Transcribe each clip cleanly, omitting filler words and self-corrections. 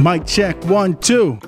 Mic check, 1, 2.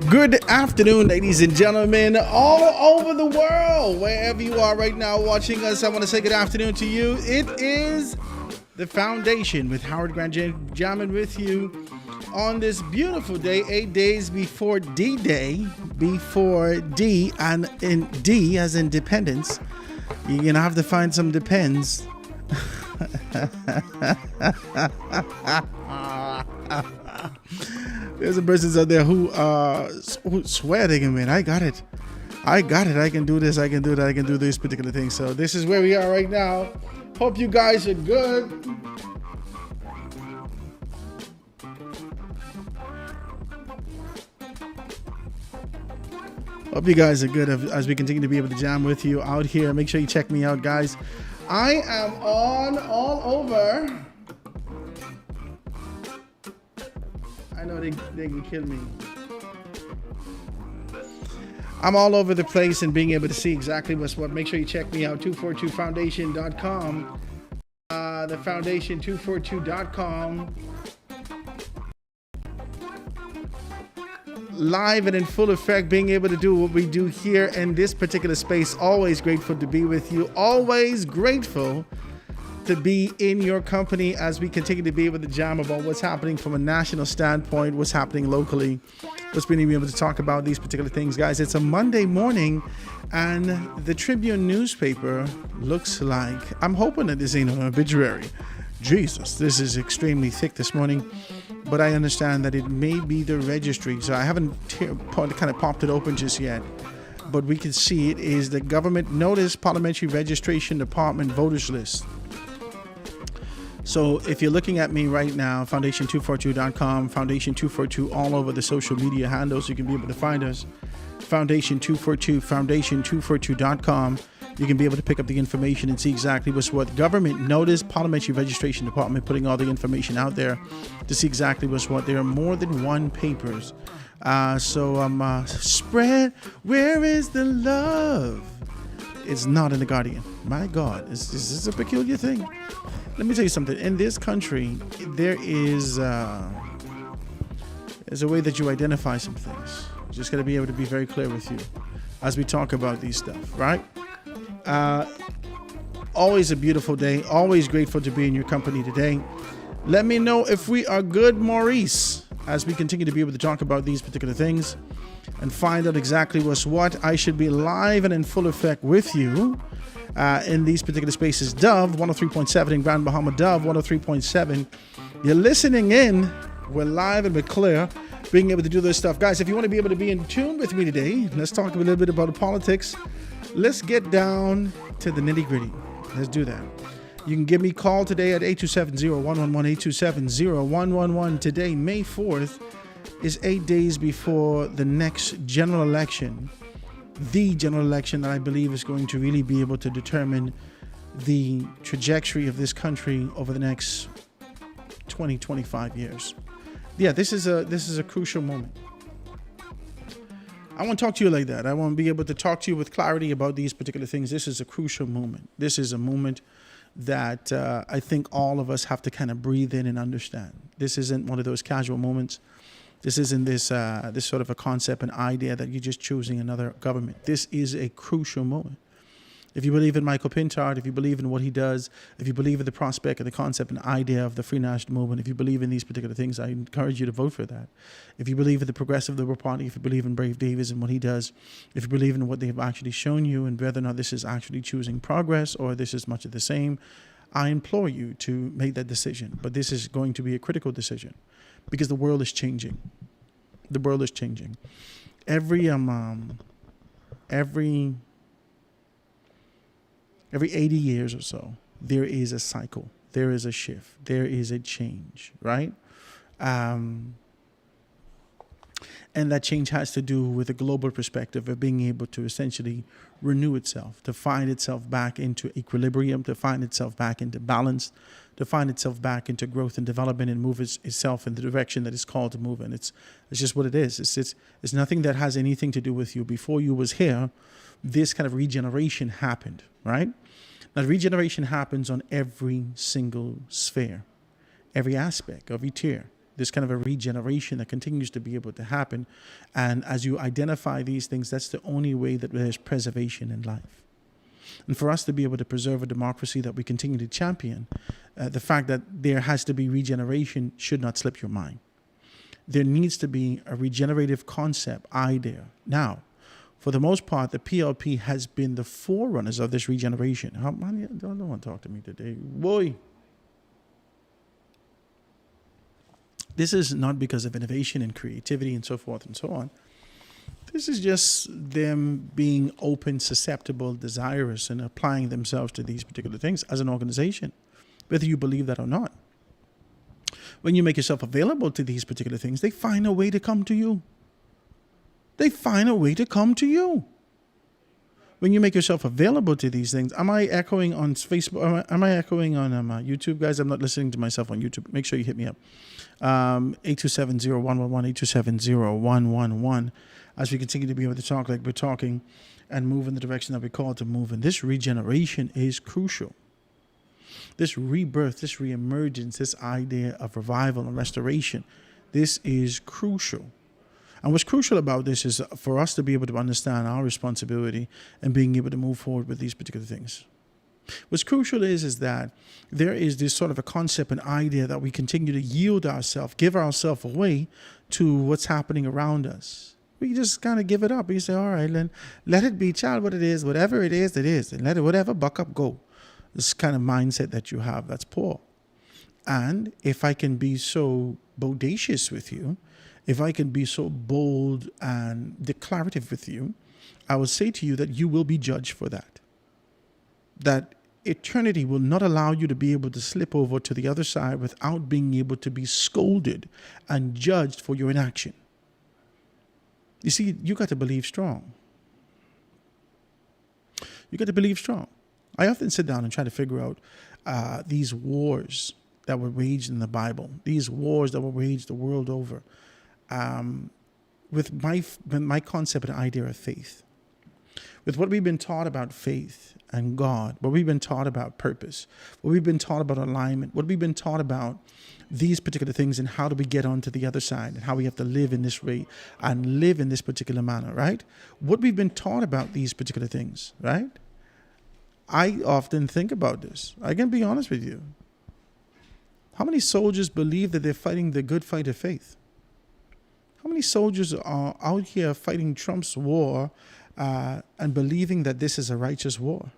Good afternoon, ladies and gentlemen, all over the world, wherever you are right now watching us. I want to say good afternoon to you. It is The Foundation with Howard Grant jamming with you on this beautiful day, 8 days before D-Day, before D, and in D as independence. You're going to have to find some depends. There's some persons out there who swear they can win. I got it. I can do this. I can do that. I can do this particular thing. So this is where we are right now. Hope you guys are good. Hope you guys are good as we continue to be able to jam with you out here. Make sure you check me out, guys. I am on all over. I know they can kill me. I'm all over the place and being able to see exactly what's what. Make sure you check me out, 242foundation.com. The foundation242.com. Live and in full effect, being able to do what we do here in this particular space. Always grateful to be with you. Always grateful to be in your company as we continue to be able to jam about what's happening from a national standpoint, what's happening locally, what's being able to talk about these particular things. Guys, it's a Monday morning and the Tribune newspaper looks like, I'm hoping that this ain't an obituary. Jesus, this is extremely thick this morning, but I understand that it may be the registry, so I haven't kind of popped it open just yet. But we can see it is the government notice parliamentary registration department voters list. So if you're looking at me right now, foundation242.com, foundation242 all over the social media handles, you can be able to find us. Foundation242, foundation242.com. You can be able to pick up the information and see exactly what's what. Government notice, parliamentary registration department, putting all the information out there to see exactly what's what. There are more than one papers. So spread, where is the love? It's not in the Guardian. My God, this is a peculiar thing. Let me tell you something. In this country, there is a way that you identify some things. You just got to be able to be very clear with you as we talk about these stuff, right? Always a beautiful day. Always grateful to be in your company today. Let me know if we are good, Maurice, as we continue to be able to talk about these particular things and find out exactly what's what. I should be live and in full effect with you in these particular spaces. Dove 103.7 in Grand Bahama. Dove 103.7. You're listening in. We're live and we're clear, being able to do this stuff. Guys, if you want to be able to be in tune with me today, let's talk a little bit about the politics. Let's get down to the nitty gritty. Let's do that. You can give me a call today at 827-0111, 827-0111. Today, May 4th, is 8 days before the next general election. The general election that I believe is going to really be able to determine the trajectory of this country over the next 20, 25 years. Yeah, this is a crucial moment. I want to talk to you like that. I want to be able to talk to you with clarity about these particular things. This is a crucial moment. This is a moment that I think all of us have to kind of breathe in and understand. This isn't one of those casual moments. This isn't this sort of a concept, an idea that you're just choosing another government. This is a crucial moment. If you believe in Michael Pintard, if you believe in what he does, if you believe in the prospect and the concept and idea of the Free National Movement, if you believe in these particular things, I encourage you to vote for that. If you believe in the Progressive Liberal Party, if you believe in Brave Davis and what he does, if you believe in what they've actually shown you and whether or not this is actually choosing progress or this is much of the same, I implore you to make that decision. But this is going to be a critical decision because the world is changing. The world is changing. Every 80 years or so, there is a cycle. There is a shift. There is a change, right? And that change has to do with a global perspective of being able to essentially renew itself, to find itself back into equilibrium, to find itself back into balance, to find itself back into growth and development and move itself in the direction that it's called to move in. It's just what it is. It's nothing that has anything to do with you. Before you was here, this kind of regeneration happened, right? Now, regeneration happens on every single sphere, every aspect, every tier. There's kind of a regeneration that continues to be able to happen. And as you identify these things, that's the only way that there's preservation in life. And for us to be able to preserve a democracy that we continue to champion, the fact that there has to be regeneration should not slip your mind. There needs to be a regenerative concept idea. Now, for the most part, the PLP has been the forerunners of this regeneration. Don't want to talk to me today. Boy. This is not because of innovation and creativity and so forth and so on. This is just them being open, susceptible, desirous, and applying themselves to these particular things as an organization, whether you believe that or not. When you make yourself available to these particular things, they find a way to come to you. They find a way to come to you. When you make yourself available to these things, am I echoing on Facebook? Am I echoing on YouTube, guys? I'm not listening to myself on YouTube. Make sure you hit me up. 827-0111, 827-0111. As we continue to be able to talk like we're talking and move in the direction that we're called to move in. This regeneration is crucial. This rebirth, this reemergence, this idea of revival and restoration, this is crucial. And what's crucial about this is for us to be able to understand our responsibility and being able to move forward with these particular things. What's crucial is that there is this sort of a concept and idea that we continue to yield ourselves, give ourselves away to what's happening around us. We just kind of give it up. We say, all right, then let it be, child, what it is, whatever it is, and let it, whatever, buck up, go. This kind of mindset that you have, that's poor. And if I can be so bodacious with you, if I can be so bold and declarative with you, I will say to you that you will be judged for that. That eternity will not allow you to be able to slip over to the other side without being able to be scolded and judged for your inaction. You see, you got to believe strong. You got to believe strong. I often sit down and try to figure out these wars that were waged in the Bible, these wars that were waged the world over. With my concept and idea of faith, with what we've been taught about faith and God, what we've been taught about purpose, what we've been taught about alignment, what we've been taught about these particular things and how do we get onto the other side and how we have to live in this way and live in this particular manner, right? What we've been taught about these particular things, right? I often think about this. I can be honest with you. How many soldiers believe that they're fighting the good fight of faith? How many soldiers are out here fighting Trump's war and believing that this is a righteous war?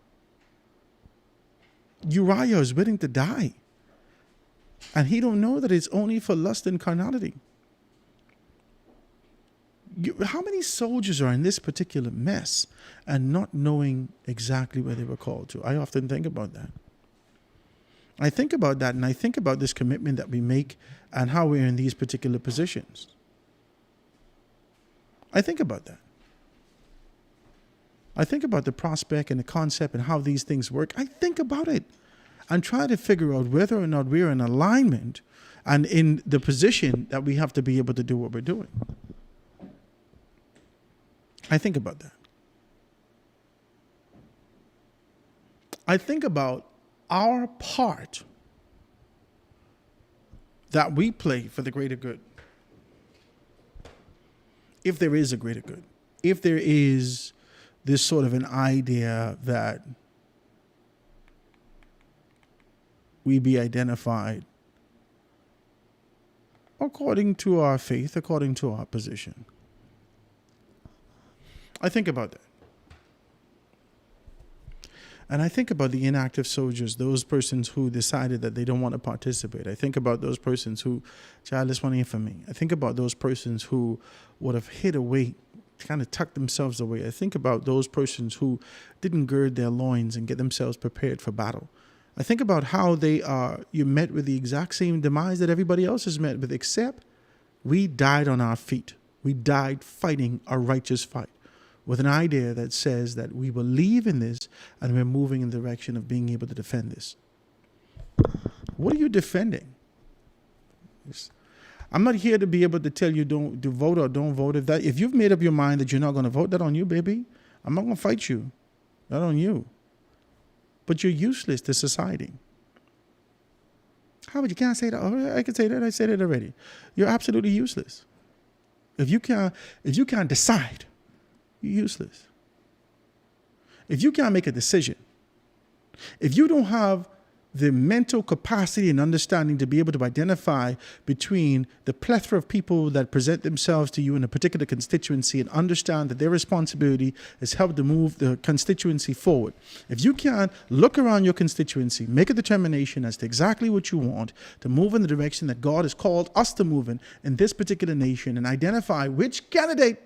Uriah is willing to die. And he don't know that it's only for lust and carnality. How many soldiers are in this particular mess and not knowing exactly where they were called to? I often think about that. I think about that and I think about this commitment that we make and how we're in these particular positions. I think about that. I think about the prospect and the concept and how these things work. I think about it and try to figure out whether or not we're in alignment and in the position that we have to be able to do what we're doing. I think about that. I think about our part that we play for the greater good. If there is a greater good, if there is this sort of an idea that we be identified according to our faith, according to our position. I think about that. And I think about the inactive soldiers, those persons who decided that they don't want to participate. I think about those persons who, child, this one ain't for me. I think about those persons who would have hid away kind of tuck themselves away. I think about those persons who didn't gird their loins and get themselves prepared for battle. I think about how you met with the exact same demise that everybody else has met with, except we died on our feet. We died fighting a righteous fight with an idea that says that we believe in this and we're moving in the direction of being able to defend this. What are you defending? I'm not here to be able to tell you don't vote or don't vote. If you've made up your mind that you're not going to vote, that on you, baby. I'm not going to fight you. Not on you. But you're useless to society. How would you can't say that? Oh, I can say that. I said it already. You're absolutely useless. If you can't decide, you're useless. If you can't make a decision, if you don't have the mental capacity and understanding to be able to identify between the plethora of people that present themselves to you in a particular constituency and understand that their responsibility is help to move the constituency forward. If you can't look around your constituency, make a determination as to exactly what you want to move in the direction that God has called us to move in this particular nation, and identify which candidate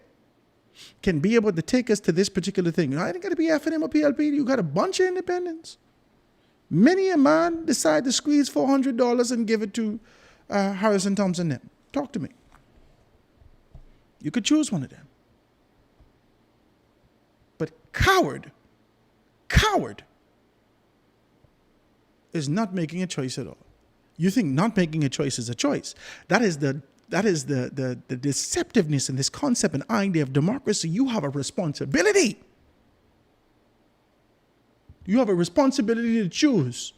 can be able to take us to this particular thing. I ain't got to be FNM or PLP. You got a bunch of independents. Many a man decide to squeeze $400 and give it to Harrison Thompson. Them. Talk to me. You could choose one of them. But coward is not making a choice at all. You think not making a choice is a choice. That is the deceptiveness in this concept and idea of democracy. You have a responsibility. You have a responsibility to choose.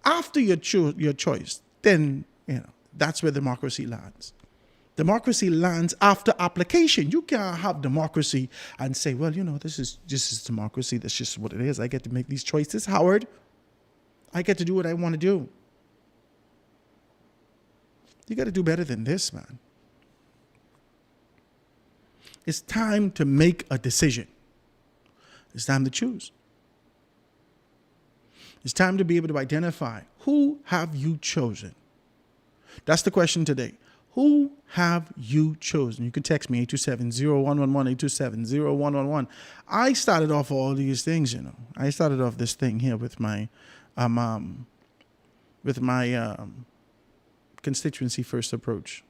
After you choose your choice, then that's where democracy lands. Democracy lands after application. You can't have democracy and say, well, this is democracy. That's just what it is. I get to make these choices, Howard. I get to do what I want to do. You got to do better than this, man. It's time to make a decision. It's time to choose. It's time to be able to identify, who have you chosen? That's the question today. Who have you chosen? You can text me 827-0111, 827-0111. I started off all these things, I started off this thing here with my constituency first approach.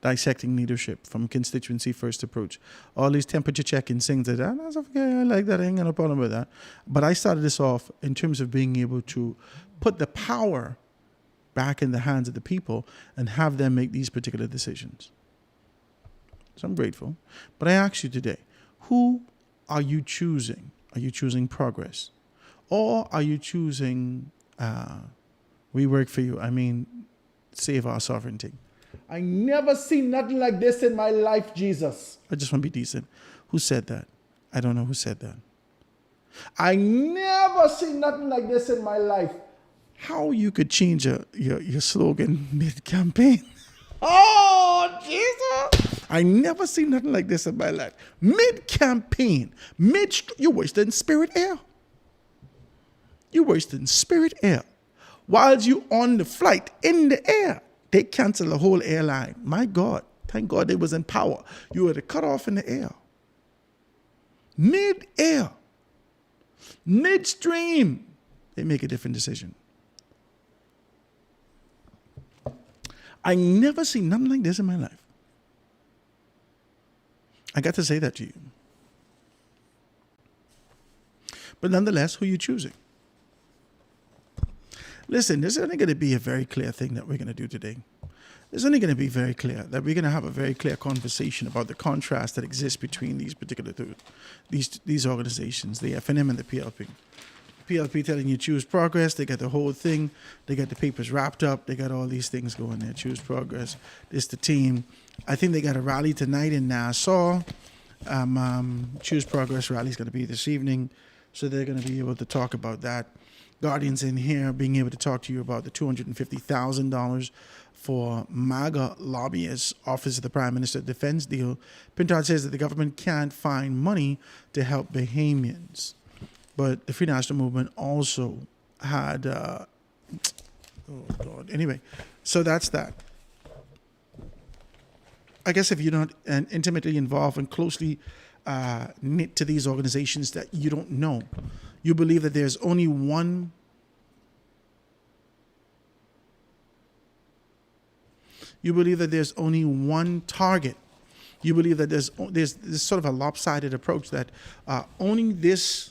Dissecting leadership from constituency first approach. All these temperature checking things that that's okay, I like that, I ain't got no problem with that. But I started this off in terms of being able to put the power back in the hands of the people and have them make these particular decisions. So I'm grateful. But I ask you today, who are you choosing? Are you choosing progress? Or are you choosing we work for you? Save our sovereignty. I never seen nothing like this in my life, Jesus. I just want to be decent. Who said that? I don't know who said that. I never seen nothing like this in my life. How you could change your slogan mid-campaign? Oh, Jesus. I never seen nothing like this in my life. Mid-campaign. You're wasting spirit air. You're wasting spirit air. While you on the flight in the air, they cancel the whole airline. My God, thank God they was in power. You were to cut off in the air. Mid-air. Midstream. They make a different decision. I never seen nothing like this in my life. I got to say that to you. But nonetheless, who are you choosing? Listen, there's only going to be a very clear thing that we're going to do today. It's only going to be very clear that we're going to have a very clear conversation about the contrast that exists between these particular these organizations, the FNM and the PLP. PLP telling you choose progress. They got the whole thing. They got the papers wrapped up. They got all these things going there. Choose progress. This the team. I think they got a rally tonight in Nassau. Choose progress rally is going to be this evening. So they're going to be able to talk about that. Guardians in here being able to talk to you about the $250,000 for MAGA lobbyists, Office of the Prime Minister Defense deal. Pintard says that the government can't find money to help Bahamians. But the Free National Movement also had, oh God, anyway, so that's that. I guess if you're not intimately involved and closely knit to these organizations, that you don't know. You believe that there's only one. You believe that there's only one target. You believe that there's this sort of a lopsided approach that only this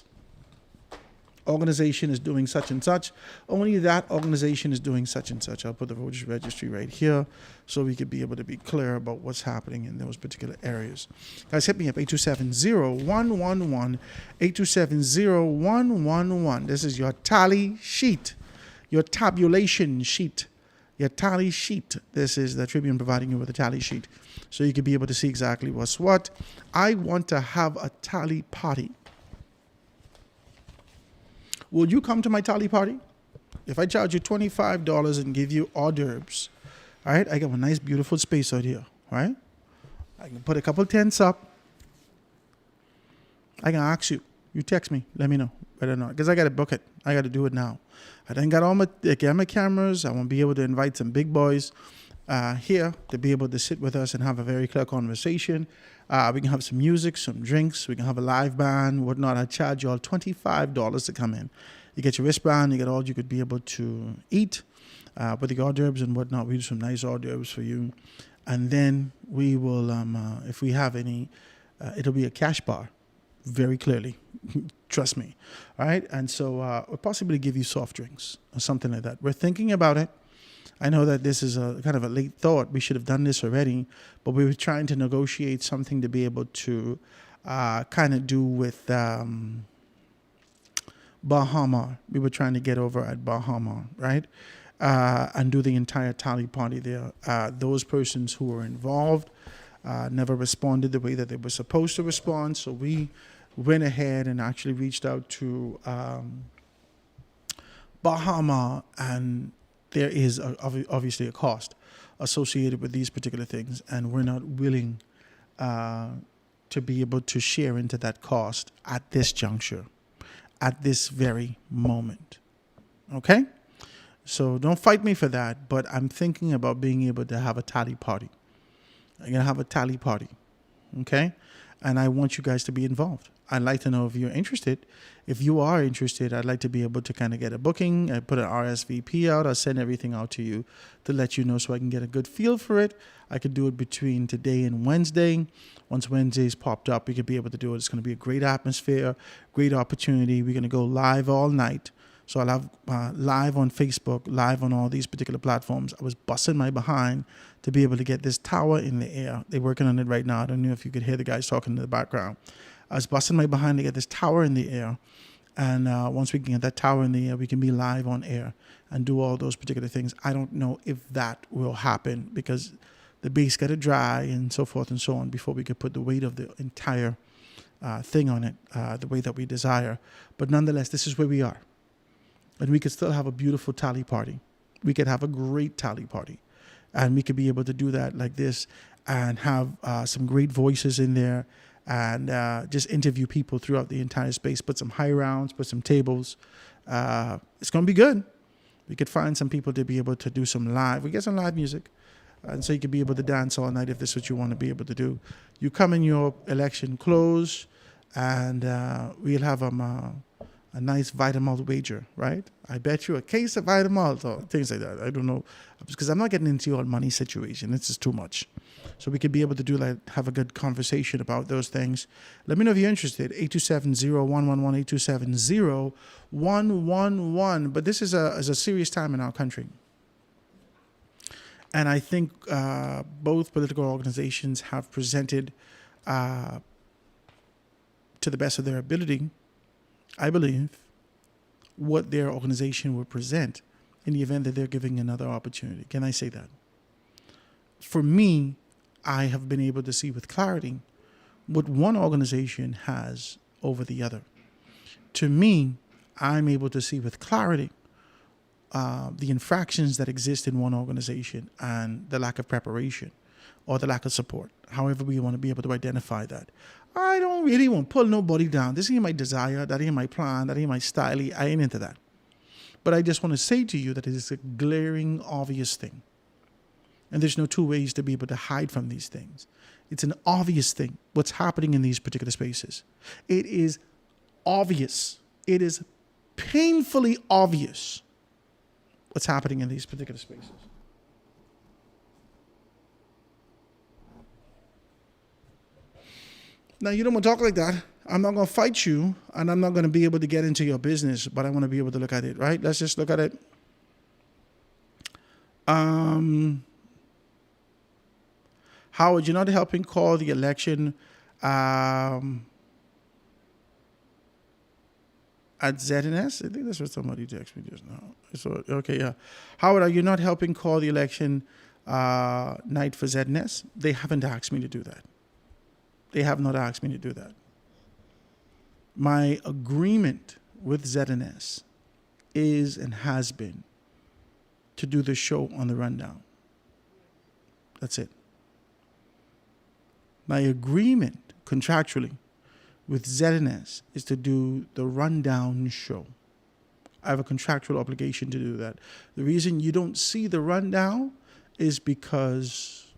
organization is doing such and such, only that organization is doing such and such. I'll put the voters registry right here so we could be able to be clear about what's happening in those particular areas. Guys, hit me up, 827-0111, 827-0111. This is your tally sheet, your tabulation sheet, your tally sheet. This is the Tribune providing you with a tally sheet so you can be able to see exactly what's what. I want to have a tally party. Will you come to my tally party? If I charge you $25 and give you hors d'oeuvres, all right, I got a nice, beautiful space out here, all right? I can put a couple tents up. I can ask you. You text me. Let me know whether or not, because I got to book it. I got to do it now. I done got all my cameras. I want to be able to invite some big boys here to be able to sit with us and have a very clear conversation. We can have some music, some drinks. We can have a live band, whatnot. I charge you all $25 to come in. You get your wristband. You get all you could be able to eat with the hors d'oeuvres and whatnot. We do some nice hors d'oeuvres for you. And then we will, if we have any, it'll be a cash bar, very clearly. Trust me. All right. And so we'll possibly give you soft drinks or something like that. We're thinking about it. I know that this is a kind of a late thought. We should have done this already, but we were trying to negotiate something to be able to kind of do with Bahama. We were trying to get over at Bahama, right? And do the entire tally party there. Those persons who were involved never responded the way that they were supposed to respond. So we went ahead and actually reached out to Bahama, and there is obviously a cost associated with these particular things, and we're not willing to be able to share into that cost at this juncture, at this very moment. Okay? So don't fight me for that, but I'm thinking about being able to have a tally party. I'm going to have a tally party. Okay? And I want you guys to be involved. I'd like to know if you're interested. If you are interested, I'd like to be able to kind of get a booking. I put an RSVP out. I'll send everything out to you to let you know so I can get a good feel for it. I could do it between today and Wednesday. Once Wednesday's popped up, we could be able to do it. It's going to be a great atmosphere, great opportunity. We're going to go live all night. So I'll have live on Facebook, live on all these particular platforms. I was busting my behind to be able to get this tower in the air. They're working on it right now. I don't know if you could hear the guys talking in the background. I was busting my behind to get this tower in the air. And once we can get that tower in the air, we can be live on air and do all those particular things. I don't know if that will happen because the base got to dry and so forth and so on before we could put the weight of the entire thing on it the way that we desire. But nonetheless, this is where we are. And we could still have a beautiful tally party. We could have a great tally party. And we could be able to do that like this and have some great voices in there and just interview people throughout the entire space. Put some high rounds, put some tables. It's going to be good. We could find some people to be able to do some live. We get some live music. And so you could be able to dance all night if this is what you want to be able to do. You come in your election clothes and we'll have a nice Vitamalt wager, right? I bet you a case of Vitamalt or things like that. I don't know, because I'm not getting into your money situation. It's just too much. So we could be able to do like have a good conversation about those things. Let me know if you're interested. 827-0111, 827-0111. But this is a serious time in our country. And I think both political organizations have presented to the best of their ability, I believe, what their organization will present in the event that they're giving another opportunity. Can I say that? For me, I have been able to see with clarity what one organization has over the other. To me, I'm able to see with clarity the infractions that exist in one organization and the lack of preparation or the lack of support, however we want to be able to identify that. I don't really want to pull nobody down. This ain't my desire. That ain't my plan. That ain't my style. I ain't into that. But I just want to say to you that it is a glaring, obvious thing. And there's no two ways to be able to hide from these things. It's an obvious thing, what's happening in these particular spaces. It is obvious. It is painfully obvious what's happening in these particular spaces. Now, you don't want to talk like that. I'm not going to fight you, and I'm not going to be able to get into your business, but I want to be able to look at it, right? Let's just look at it. Howard, you're not helping call the election at ZNS? I think that's what somebody texted me just now. So, okay, yeah. Howard, are you not helping call the election night for ZNS? They haven't asked me to do that. They have not asked me to do that. My agreement with ZNS is and has been to do the show on the rundown. That's it. My agreement contractually with ZNS is to do the rundown show. I have a contractual obligation to do that. The reason you don't see the rundown is because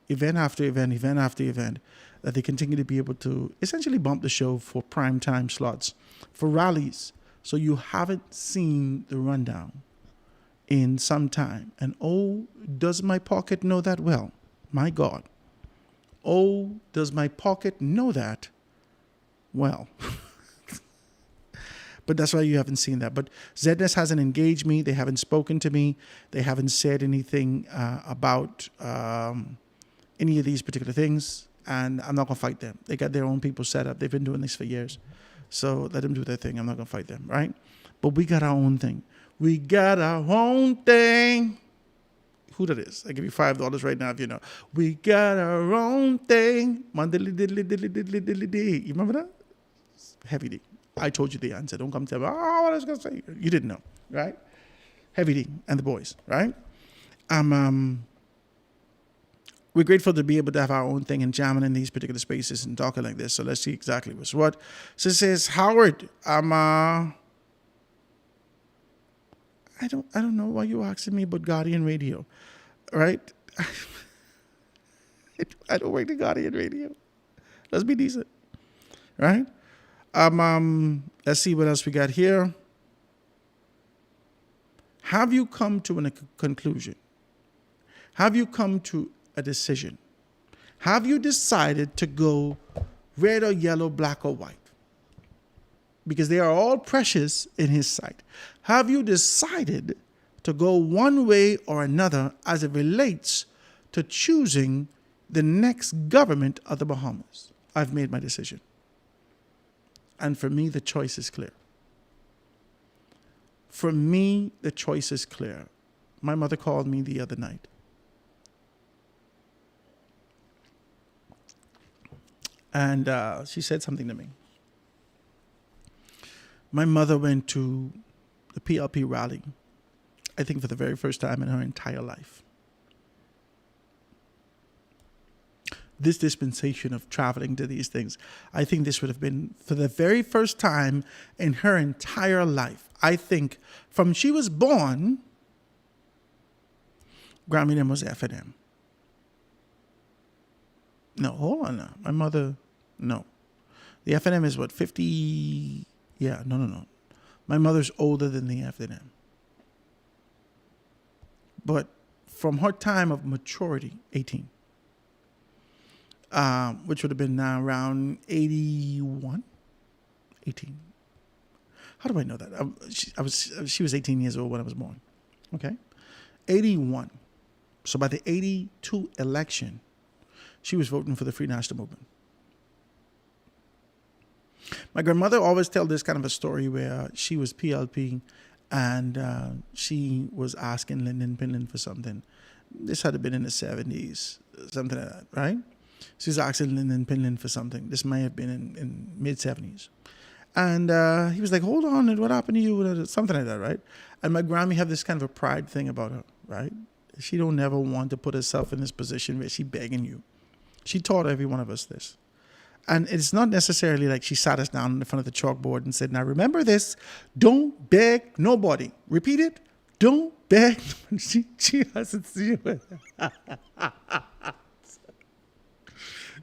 event after event, event after event, that they continue to be able to essentially bump the show for prime time slots, for rallies. So you haven't seen the rundown in some time. And oh, does my pocket know that well? My God. Oh, does my pocket know that well? But that's why you haven't seen that. But ZNS hasn't engaged me. They haven't spoken to me. They haven't said anything about any of these particular things. And I'm not going to fight them. They got their own people set up. They've been doing this for years. So let them do their thing. I'm not going to fight them, right? But we got our own thing. We got our own thing. Who that is? I give you $5 right now if you know. We got our own thing. You remember that? Heavy D. I told you the answer. Don't come tell me, oh, what I was going to say. You didn't know, right? Heavy D and the boys, right? We're grateful to be able to have our own thing and jamming in these particular spaces and talking like this. So let's see exactly what's what. So it says, Howard, I don't know why you're asking me about Guardian Radio, right? I don't work the Guardian Radio. Let's be decent, right? Let's see what else we got here. Have you come to a conclusion? Have you come to a decision? Have you decided to go red or yellow, black or white? Because they are all precious in his sight. Have you decided to go one way or another as it relates to choosing the next government of the Bahamas? I've made my decision. And for me, the choice is clear. For me, the choice is clear. My mother called me the other night. And she said something to me. My mother went to the PLP rally, I think for the very first time in her entire life. This dispensation of traveling to these things, I think this would have been for the very first time in her entire life. I think from she was born, Grammy name was F&M. No, hold on now. My mother, no. The F&M is what, 50? Yeah, no. My mother's older than the F&M. But from her time of maturity, 18, which would have been now around 81, 18. How do I know that? She was 18 years old when I was born. Okay, 81. So by the 82 election, she was voting for the Free National Movement. My grandmother always tells this kind of a story where she was PLP and she was asking Lyndon Pinland for something. This had been in the 70s, something like that, right? She was asking Lyndon Pinland for something. This may have been in mid-70s. And he was like, hold on, what happened to you? Something like that, right? And my Grammy have this kind of a pride thing about her, right? She don't never want to put herself in this position where she begging you. She taught every one of us this. And it's not necessarily like she sat us down in front of the chalkboard and said, now remember this, don't beg nobody. Repeat it, Don't beg. She hasn't seen it.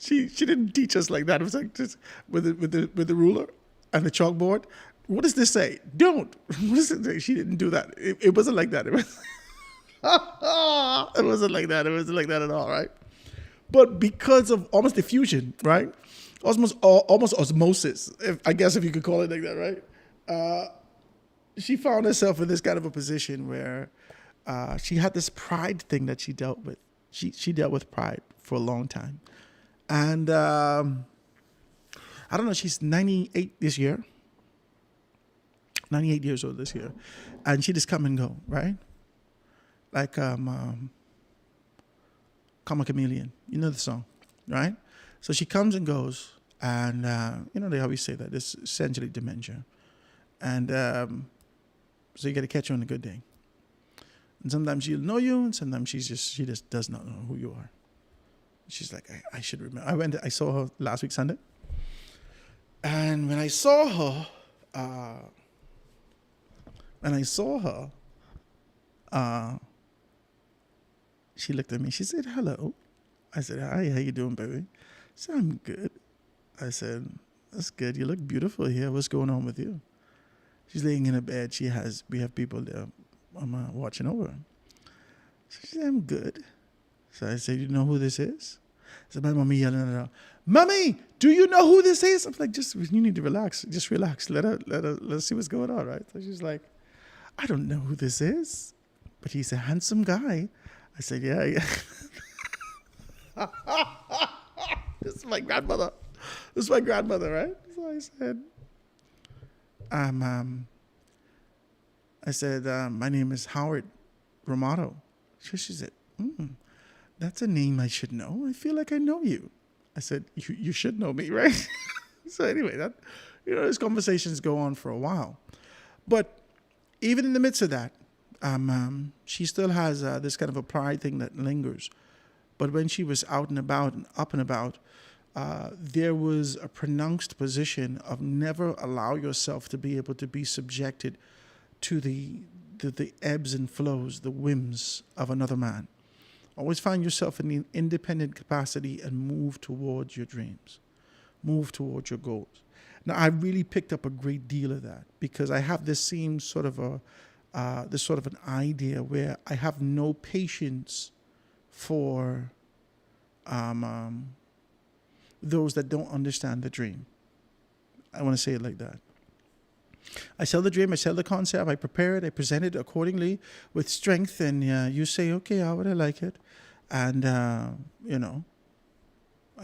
She didn't teach us like that. It was like just with the ruler and the chalkboard. What does this say? Don't. What does it say? She didn't do that. It wasn't like that. It wasn't like that. It wasn't like that at all, right? But because of almost diffusion, right? Almost osmosis, I guess if you could call it like that, right? She found herself in this kind of a position where she had this pride thing that she dealt with. She dealt with pride for a long time. And I don't know, she's 98 this year. 98 years old this year. And she just come and go, right? Like Come a Chameleon. You know the song, right? So she comes and goes. And, they always say that. It's essentially dementia. And so you got to catch her on a good day. And sometimes she'll know you, and sometimes she just does not know who you are. She's like, I should remember. I saw her last week Sunday. And when I saw her, she looked at me. She said, hello. I said, hi, how you doing, baby? She said, I'm good. I said, that's good. You look beautiful here. What's going on with you? She's laying in a bed. We have people there watching over her. So she said, I'm good. So I said, you know who this is? So my mommy yelling at her, Mommy, do you know who this is? I'm like, you need to relax. Just relax. Let's see what's going on, right? So she's like, I don't know who this is, but he's a handsome guy. I said, yeah. This is my grandmother. Right? So I said, my name is Howard Romano. She said, that's a name I should know. I feel like I know you. I said, you should know me, right? So anyway, these conversations go on for a while. But even in the midst of that, she still has this kind of a pride thing that lingers. But when she was out and about and up and about, there was a pronounced position of never allow yourself to be able to be subjected to the ebbs and flows, the whims of another man. Always find yourself in the independent capacity and move towards your dreams. Move towards your goals. Now, I really picked up a great deal of that because I have this same sort of an idea where I have no patience for those that don't understand the dream. I want to say it like that. I sell the dream, I sell the concept, I prepare it, I present it accordingly with strength, and you say, okay, how would I like it? And, I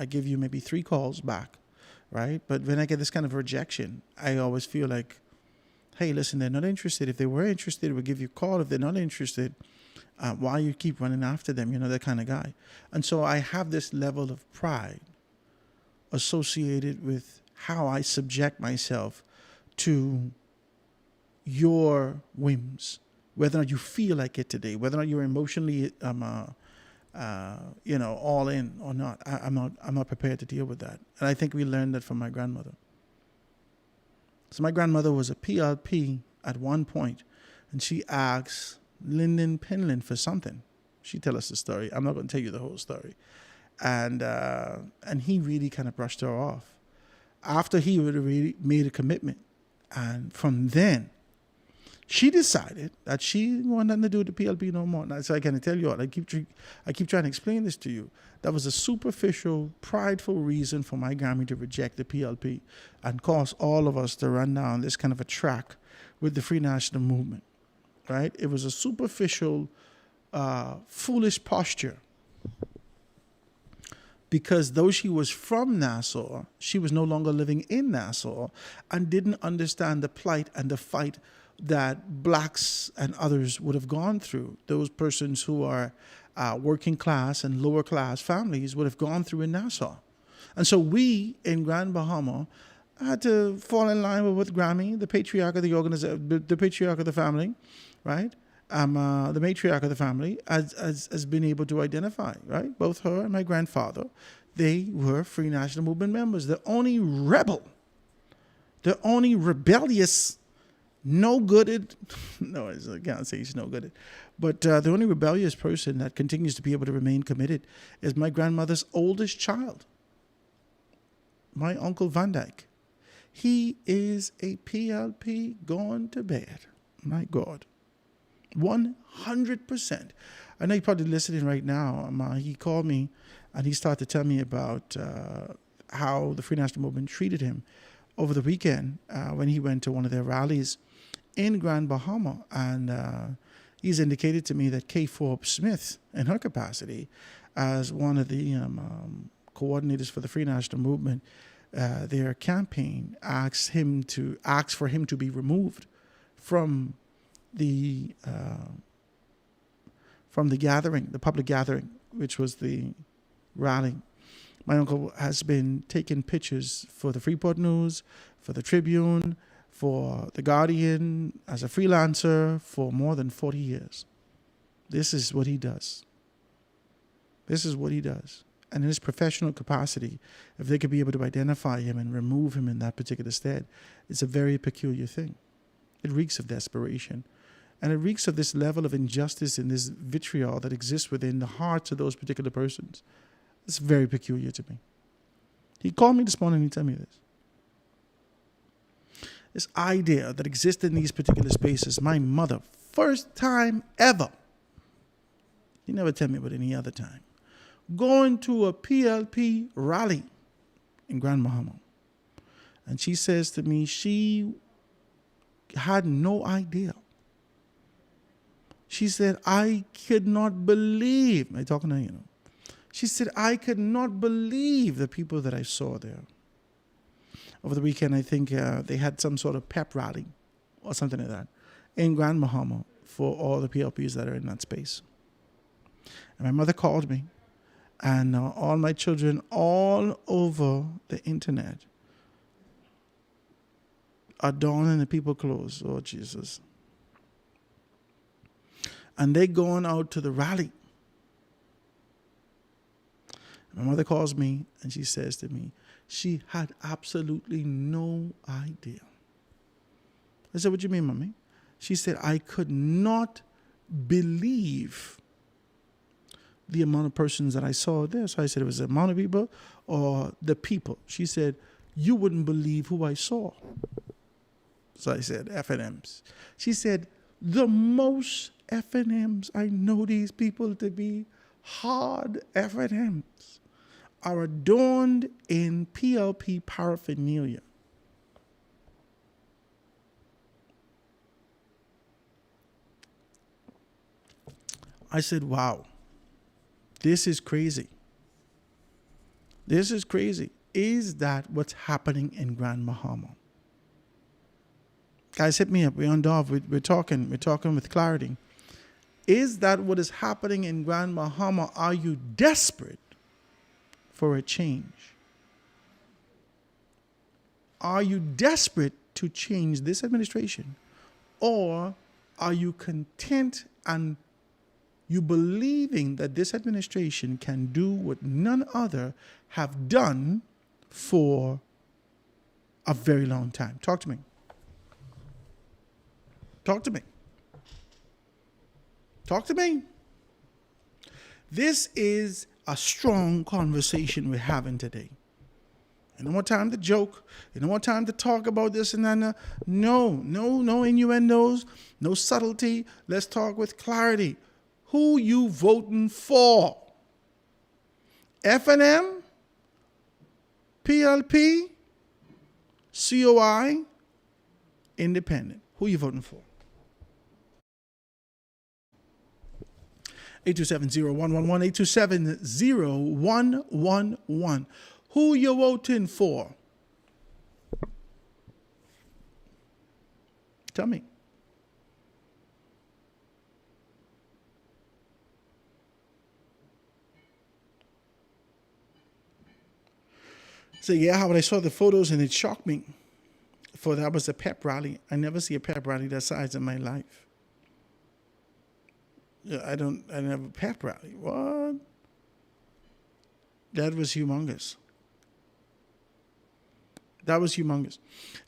give you maybe 3 calls back, right? But when I get this kind of rejection, I always feel like, hey, listen, they're not interested. If they were interested, we'll give you a call. If they're not interested, why you keep running after them? That kind of guy. And so I have this level of pride associated with how I subject myself to your whims, whether or not you feel like it today, whether or not you're emotionally, all in or not. I'm not prepared to deal with that. And I think we learned that from my grandmother. So my grandmother was a PLP at one point, and she asked Lyndon Penland for something. She tell us the story. I'm not going to tell you the whole story. And he really kind of brushed her off after he would have really made a commitment. And from then, she decided that she didn't want nothing to do with the PLP no more. Now, so I can tell you all, I keep trying to explain this to you. That was a superficial, prideful reason for my Grammy to reject the PLP and cause all of us to run down this kind of a track with the Free National Movement, right? It was a superficial, foolish posture. Because though she was from Nassau, she was no longer living in Nassau and didn't understand the plight and the fight that blacks and others would have gone through. Those persons who are working class and lower class families would have gone through in Nassau. And so we in Grand Bahama had to fall in line with Grammy, the patriarch of the organization, the patriarch of the family, right? The matriarch of the family has been able to identify, right? Both her and my grandfather, they were Free National Movement members. The only rebellious no gooded. No, I can't say he's no gooded. But the only rebellious person that continues to be able to remain committed is my grandmother's oldest child, my Uncle Van Dyke. He is a PLP gone to bed. My God. 100%. I know you're probably listening right now. He called me and he started to tell me about how the Free National Movement treated him over the weekend when he went to one of their rallies in Grand Bahama. And he's indicated to me that Kay Forbes Smith, in her capacity as one of the coordinators for the Free National Movement, their campaign asked for him to be removed from the gathering, the public gathering, which was the rally. My uncle has been taking pictures for the Freeport News, for the Tribune, for the Guardian, as a freelancer for more than 40 years. This is what he does. This is what he does. And in his professional capacity, if they could be able to identify him and remove him in that particular stead, it's a very peculiar thing. It reeks of desperation. And it reeks of this level of injustice and this vitriol that exists within the hearts of those particular persons. It's very peculiar to me. He called me this morning and he told me this. This idea that exists in these particular spaces, my mother, first time ever, he never tell me about any other time, going to a PLP rally in Grand Bahama. And she says to me, she had no idea. She said, I could not believe, I'm talking to her, she said, I could not believe the people that I saw there. Over the weekend, I think they had some sort of pep rally or something like that in Grand Bahama for all the PLPs that are in that space. And my mother called me, and all my children all over the internet are donning the people clothes. Oh, Jesus. And they going out to the rally. My mother calls me and she says to me, she had absolutely no idea. I said, what do you mean, Mommy? She said, I could not believe the amount of persons that I saw there. So I said, it was the amount of people or the people? She said, you wouldn't believe who I saw. So I said, F&Ms. She said, the most F&Ms, I know these people to be hard F&Ms, are adorned in PLP paraphernalia. I said, wow, this is crazy. This is crazy. Is that what's happening in Grand Bahama? Guys, hit me up. We're on Dove. We're talking with clarity. Is that what is happening in Grand Bahama? Are you desperate for a change? Are you desperate to change this administration? Or are you content and you believing that this administration can do what none other have done for a very long time? Talk to me. Talk to me. Talk to me. This is a strong conversation we're having today. You know what time to joke. You know what time to talk about this and that. No innuendos, no subtlety. Let's talk with clarity. Who you voting for? F&M? PLP? COI? Independent. Who you voting for? 827-0111, 827-0111. Who you voting for? Tell me. So yeah, when I saw the photos and it shocked me. For that was a pep rally. I never see a pep rally that size in my life. I didn't have a pep rally. What? That was humongous. That was humongous.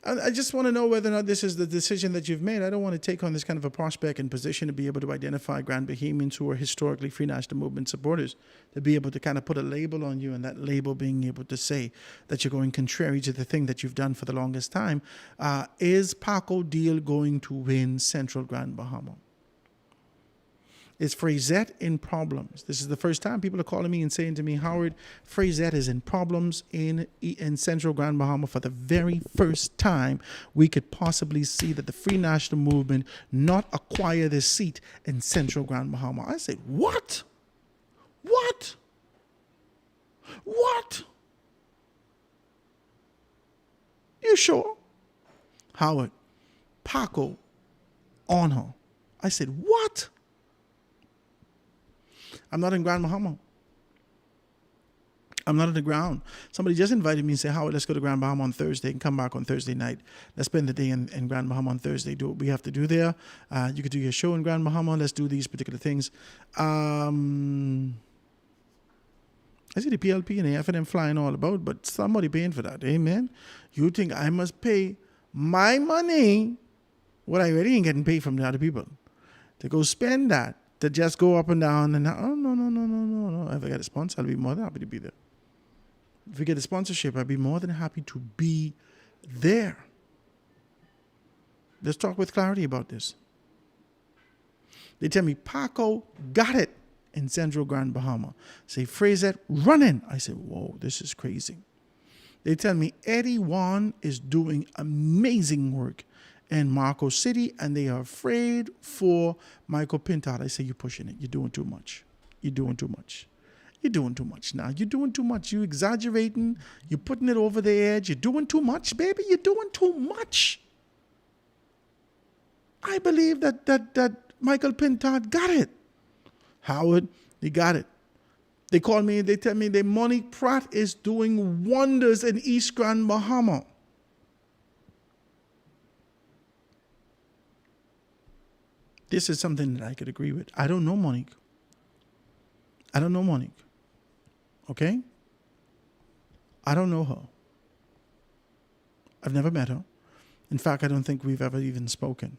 I just want to know whether or not this is the decision that you've made. I don't want to take on this kind of a prospect and position to be able to identify Grand Bahamians who are historically Free National Movement supporters, to be able to kind of put a label on you, and that label being able to say that you're going contrary to the thing that you've done for the longest time. Is Paco Deal going to win Central Grand Bahama? Is Frazette in problems? This is the first time people are calling me and saying to me, Howard, Frazette is in problems in Central Grand Bahama. For the very first time, we could possibly see that the Free National Movement not acquire this seat in Central Grand Bahama. I say, what? What? What? You sure? Howard, Paco on her. I said, what? I'm not in Grand Bahama. I'm not on the ground. Somebody just invited me and said, Howard, let's go to Grand Bahama on Thursday and come back on Thursday night. Let's spend the day in Grand Bahama on Thursday. Do what we have to do there. You could do your show in Grand Bahama. Let's do these particular things. I see the PLP and the F&M flying all about, but somebody paying for that. Amen. You think I must pay my money, what I already ain't getting paid from the other people, to go spend that, to just go up and down and, oh, no. If I get a sponsor, I'll be more than happy to be there. If we get a sponsorship, I'd be more than happy to be there. Let's talk with clarity about this. They tell me, Paco got it in Central Grand Bahama. Say, Frazette running. I said, whoa, this is crazy. They tell me Eddie Wan is doing amazing work in Marco City, and they are afraid for Michael Pintard. I say, you're pushing it. You're doing too much. You're doing too much. You're doing too much now. You're doing too much. You're exaggerating. You're putting it over the edge. You're doing too much, baby. You're doing too much. I believe that Michael Pintard got it. Howard, he got it. They call me, they tell me that Monique Pratt is doing wonders in East Grand Bahama. This is something that I could agree with. I don't know Monique. Okay? I don't know her. I've never met her. In fact, I don't think we've ever even spoken.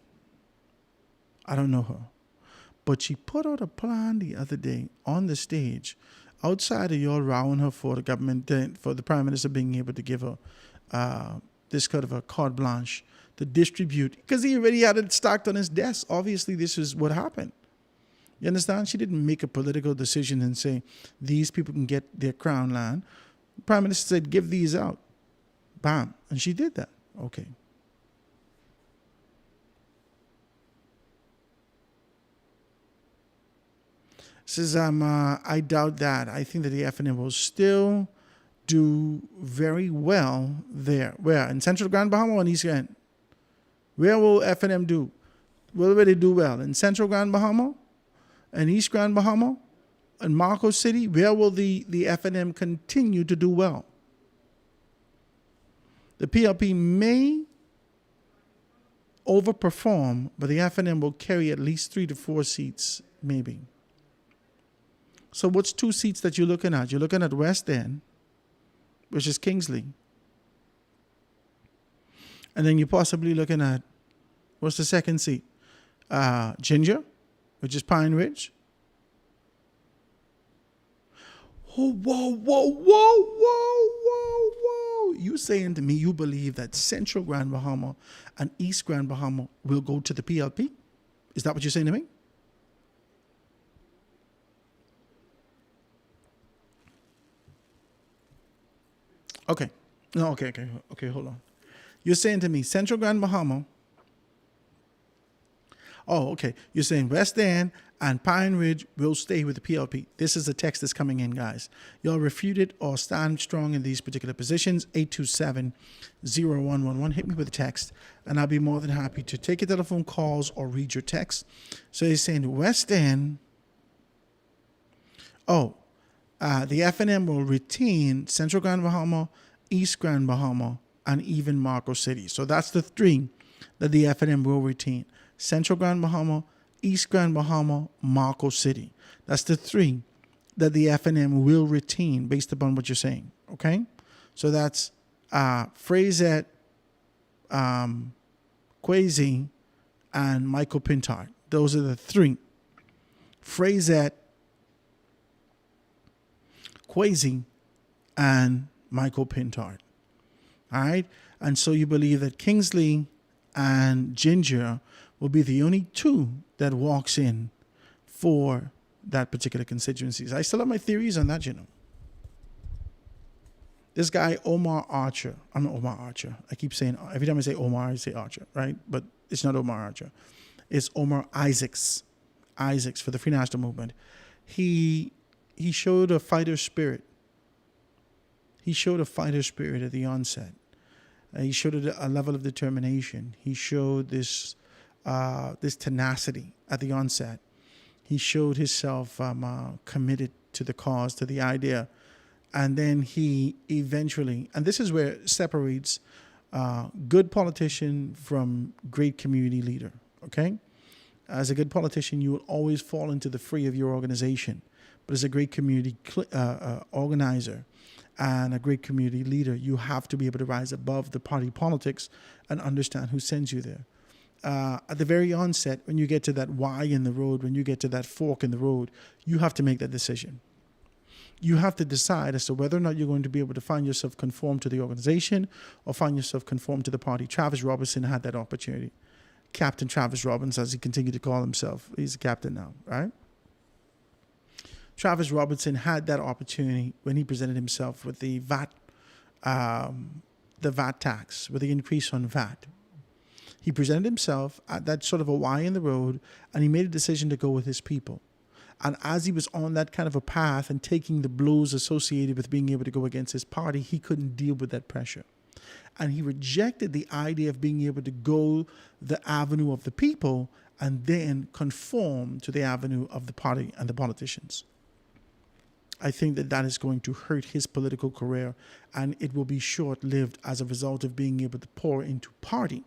I don't know her. But she put out a plan the other day on the stage, outside of y'all rowing her for the government, for the Prime Minister being able to give her this kind of a carte blanche to distribute, because he already had it stacked on his desk. Obviously, this is what happened. You understand? She didn't make a political decision and say, these people can get their crown land. The Prime Minister said, give these out. Bam. And she did that. Okay. Says, I doubt that. I think that the F&M will still do very well there. Where? In Central Grand Bahama or in East Grand? Where will F&M do? Where will they do well? In Central Grand Bahama? And East Grand Bahama? And Marco City? Where will the F&M continue to do well? The PLP may overperform, but the F&M will carry at least 3 to 4 seats, maybe. So what's 2 seats that you're looking at? You're looking at West End, which is Kingsley. And then you're possibly looking at, what's the second seat? Ginger, which is Pine Ridge. Oh, whoa. You saying to me you believe that Central Grand Bahama and East Grand Bahama will go to the PLP? Is that what you're saying to me? Okay. No, okay, hold on. You're saying to me, Central Grand Bahama. Oh, okay. You're saying West End and Pine Ridge will stay with the PLP. This is the text that's coming in, guys. Y'all refute it or stand strong in these particular positions. 827-0111. Hit me with a text, and I'll be more than happy to take your telephone calls or read your text. So he's saying West End. Oh, the F&M will retain Central Grand Bahama, East Grand Bahama, and even Marco City. So that's the 3 that the F&M will retain. Central Grand Bahama, East Grand Bahama, Marco City. That's the 3 that the F&M will retain based upon what you're saying. Okay? So that's Frasette, Kwesi, and Michael Pintard. Those are the three. Frasette, Kwesi, and Michael Pintard. All right? And so you believe that Kingsley and Ginger will be the only two that walks in for that particular constituency. I still have my theories on that, you know. This guy, Omar Archer. I'm not Omar Archer. I keep saying, every time I say Omar, I say Archer, right? But it's not Omar Archer. It's Omar Isaacs. Isaacs for the Free National Movement. He showed a fighter spirit. He showed a fighter spirit at the onset. He showed a level of determination. He showed this tenacity at the onset. He showed himself committed to the cause, to the idea. And then he eventually, and this is where it separates good politician from great community leader, okay? As a good politician, you will always fall into the fray of your organization. But as a great community organizer and a great community leader, you have to be able to rise above the party politics and understand who sends you there. At the very onset, when you get to that Y in the road, when you get to that fork in the road, you have to make that decision. You have to decide as to whether or not you're going to be able to find yourself conform to the organization or find yourself conform to the party. Travis Robinson had that opportunity. Captain Travis Robinson, as he continued to call himself. He's a captain now, right? Travis Robinson had that opportunity when he presented himself with the VAT tax, with the increase on VAT. He presented himself at that sort of a Y in the road, and he made a decision to go with his people. And as he was on that kind of a path and taking the blows associated with being able to go against his party, he couldn't deal with that pressure. And he rejected the idea of being able to go the avenue of the people and then conform to the avenue of the party and the politicians. I think that is going to hurt his political career, and it will be short-lived as a result of being able to pour into party,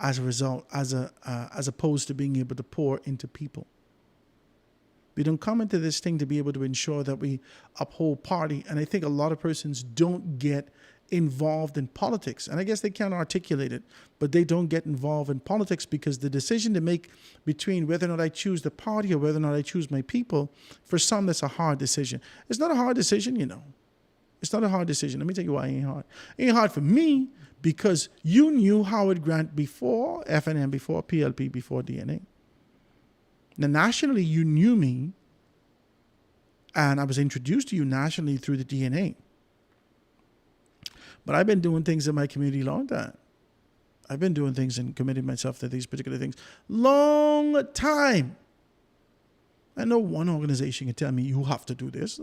as opposed to being able to pour into people. We don't come into this thing to be able to ensure that we uphold party. And I think a lot of persons don't get involved in politics. And I guess they can't articulate it, but they don't get involved in politics because the decision to make between whether or not I choose the party or whether or not I choose my people, for some, that's a hard decision. It's not a hard decision, you know. It's not a hard decision. Let me tell you why it ain't hard. It ain't hard for me because you knew Howard Grant before FNM, before PLP, before DNA. Now, nationally, you knew me, and I was introduced to you nationally through the DNA. But I've been doing things in my community a long time. I've been doing things and committing myself to these particular things long time. I know one organization can tell me, you have to do this.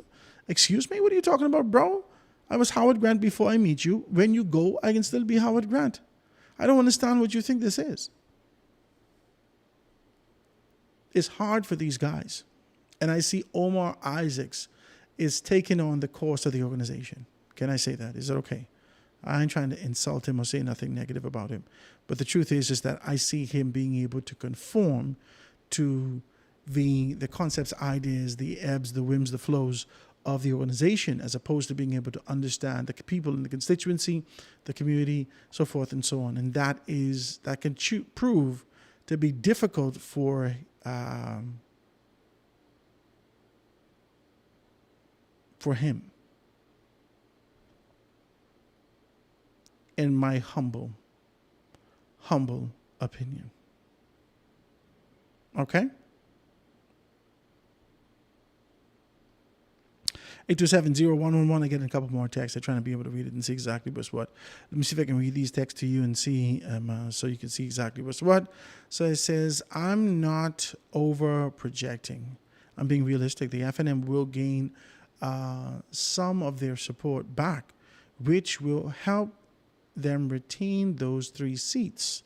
Excuse me, what are you talking about, bro? I was Howard Grant before I meet you. When you go, I can still be Howard Grant. I don't understand what you think this is. It's hard for these guys. And I see Omar Isaacs is taking on the course of the organization. Can I say that? Is it okay? I ain't trying to insult him or say nothing negative about him. But the truth is that I see him being able to conform to the concepts, ideas, the ebbs, the whims, the flows of the organization, as opposed to being able to understand the people in the constituency, the community, so forth and so on. And that can prove to be difficult for him, in my humble opinion. Okay? 827-0111. I get a couple more texts. I'm trying to be able to read it and see exactly what's what. Let me see if I can read these texts to you and see, so you can see exactly what's what. So it says, I'm not over projecting. I'm being realistic. The FNM will gain some of their support back, which will help them retain those 3 seats.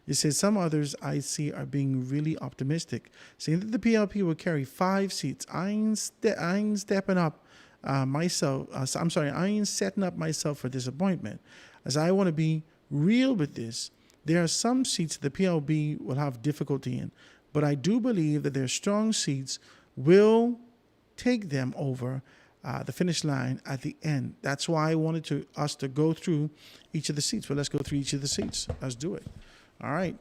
It says some others I see are being really optimistic, saying that the PLP will carry 5 seats. I ain't stepping up myself. I ain't setting up myself for disappointment, as I want to be real with this. There are some seats the PLP will have difficulty in, but I do believe that their strong seats will take them over the finish line at the end. That's why I wanted us to go through each of the seats. Well, let's go through each of the seats. Let's do it. All right.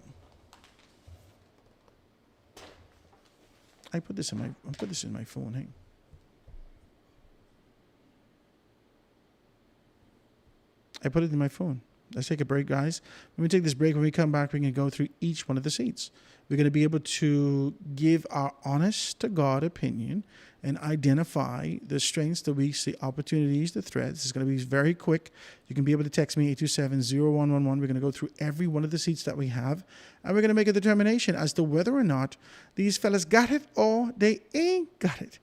I put this in my phone. Hey. I put it in my phone. Let's take a break, guys. When we take this break, when we come back, we're going to go through each one of the seats. We're going to be able to give our honest to God opinion and identify the strengths, the weaks, the opportunities, the threats. It's going to be very quick. You can be able to text me 827-0111. We're going to go through every one of the seats that we have, and we're going to make a determination as to whether or not these fellas got it or they ain't got it.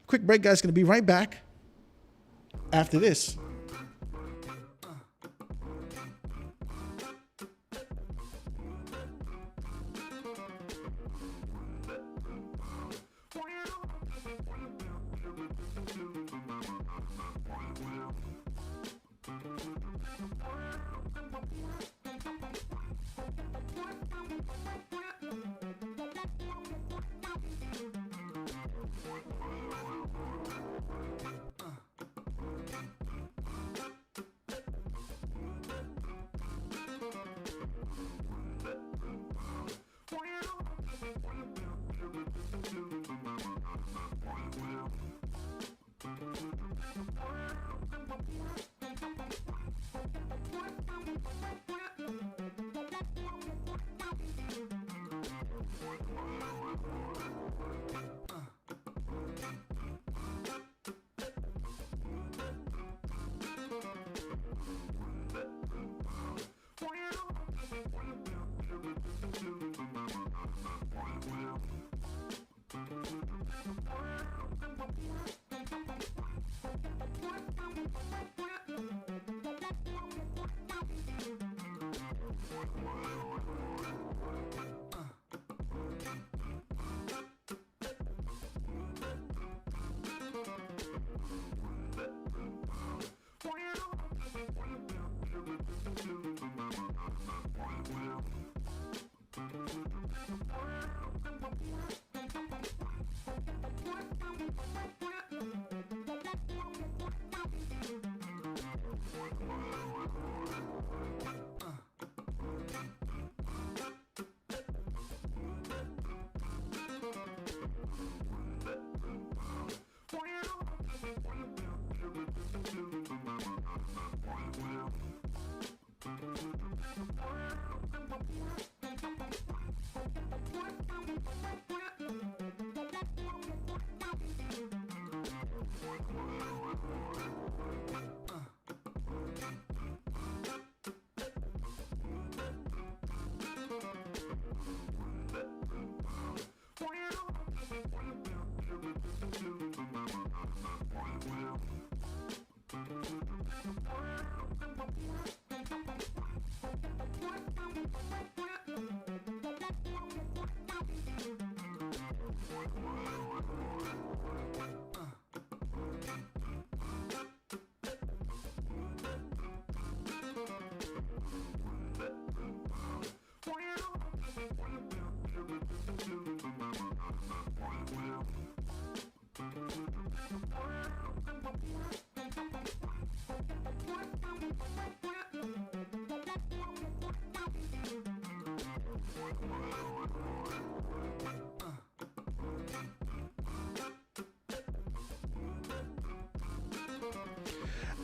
Quick break, guys. Going to be right back after this.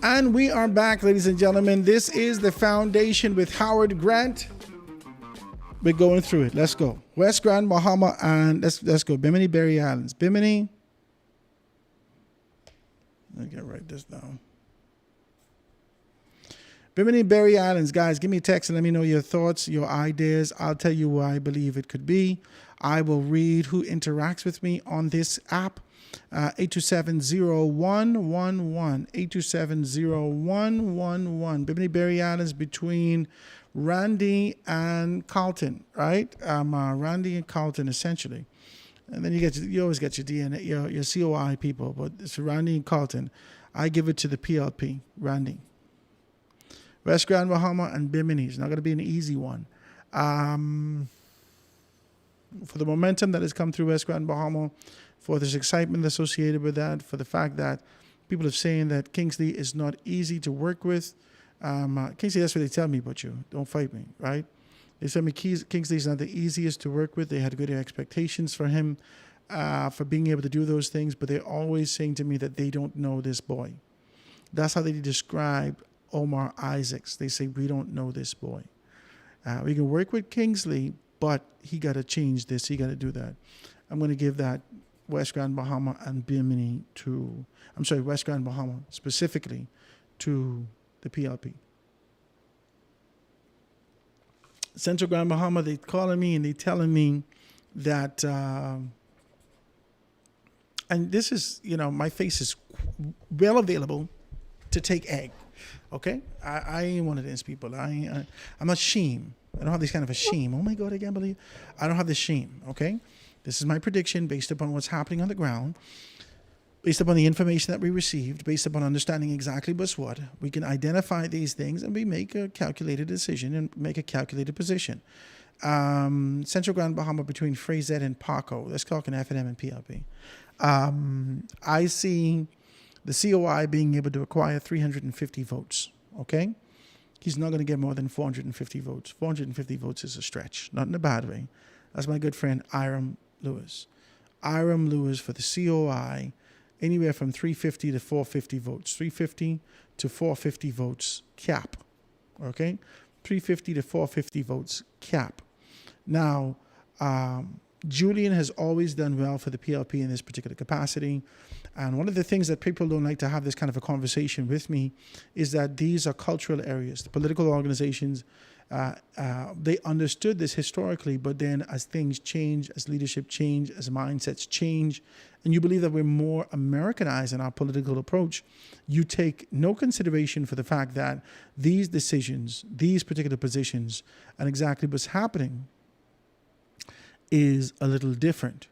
And we are back, ladies and gentlemen. This is The Foundation with Howard Grant. We're going through it. Let's go. West Grand, Bahama, and let's go. Bimini, Berry Islands. Bimini. I gotta write this down. Bimini, Berry Islands. Guys, give me a text and let me know your thoughts, your ideas. I'll tell you what I believe it could be. I will read who interacts with me on this app. 827-0111. 827-0111. Bimini, Berry Islands between Randy and Carlton, right? Randy and Carlton, essentially. And then you always get your DNA, your COI people, but it's Randy and Carlton. I give it to the PLP, Randy. West Grand, Bahama, and Bimini. It's not going to be an easy one. For the momentum that has come through West Grand, Bahama, for this excitement associated with that, for the fact that People are saying that Kingsley is not easy to work with. Kingsley, that's what they tell me about you. Don't fight me, right? They tell me Kingsley is not the easiest to work with. They had good expectations for him for being able to do those things, but they're always saying to me that they don't know this boy. That's how they describe Omar Isaacs. They say, we don't know this boy. We can work with Kingsley, but he got to change this. He got to do that. I'm going to give that West Grand Bahama and Bimini West Grand Bahama specifically to the PLP. Central Grand Bahama, they calling me and they telling me that, and this is, my face is well available to take egg. Okay? I ain't one of these people. I'm not shame. I don't have this kind of a shame. Oh my God, I can't believe. I don't have this shame. Okay? This is my prediction based upon what's happening on the ground, based upon the information that we received, based upon understanding exactly what's what. We can identify these things and we make a calculated decision and make a calculated position. Central Grand Bahama between Freyzet and Paco. Let's talk an F&M and PLP. I see the COI being able to acquire 350 votes. Okay? He's not going to get more than 450 votes. 450 votes is a stretch, not in a bad way. That's my good friend Iram Lewis. Iram Lewis for the COI, anywhere from 350 to 450 votes. 350 to 450 votes cap. Okay? 350 to 450 votes cap. Now, Julian has always done well for the PLP in this particular capacity. And one of the things that people don't like to have this kind of a conversation with me is that these are cultural areas. The political organizations, they understood this historically, but then as things change, as leadership change, as mindsets change, and you believe that we're more Americanized in our political approach, you take no consideration for the fact that these decisions, these particular positions, and exactly what's happening is a little different,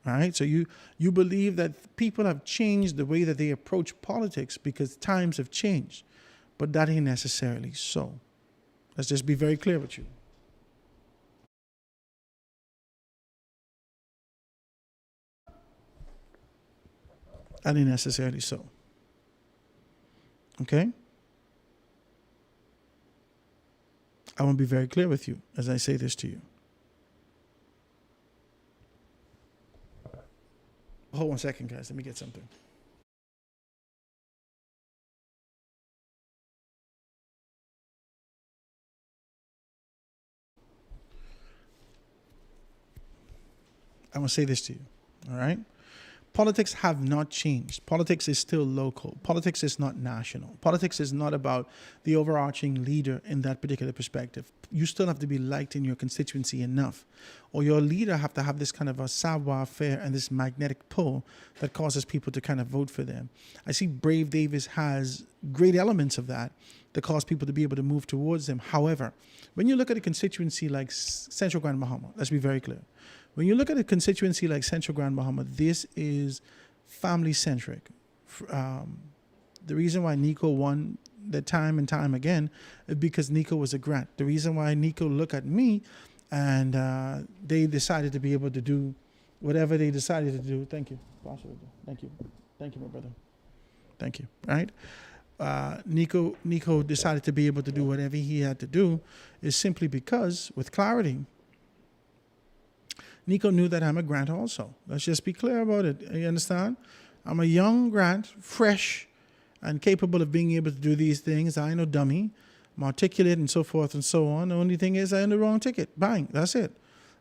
right? So you believe that people have changed the way that they approach politics because times have changed, but that ain't necessarily so. Let's just be very clear with you. That ain't necessarily so. Okay? I want to be very clear with you as I say this to you. Hold 1 second, guys. Let me get something. I want to say this to you. All right? Politics have not changed. Politics is still local. Politics is not national. Politics is not about the overarching leader in that particular perspective. You still have to be liked in your constituency enough, or your leader have to have this kind of a savoir-faire and this magnetic pull that causes people to kind of vote for them. I see Brave Davis has great elements of that cause people to be able to move towards them. However, when you look at a constituency like Central Grand Bahama, let's be very clear. When you look at a constituency like Central Grand Bahama, this is family-centric. The reason why Nico won the time and time again is because Nico was a grant. The reason why Nico looked at me and they decided to be able to do whatever they decided to do. Thank you. Thank you. Thank you, my brother. Thank you. Right? Nico decided to be able to do whatever he had to do is simply because, with clarity, Nico knew that I'm a grant also. Let's just be clear about it. You understand? I'm a young grant, fresh, and capable of being able to do these things. I ain't no dummy. I'm articulate and so forth and so on. The only thing is I'm on the wrong ticket. Bang. That's it.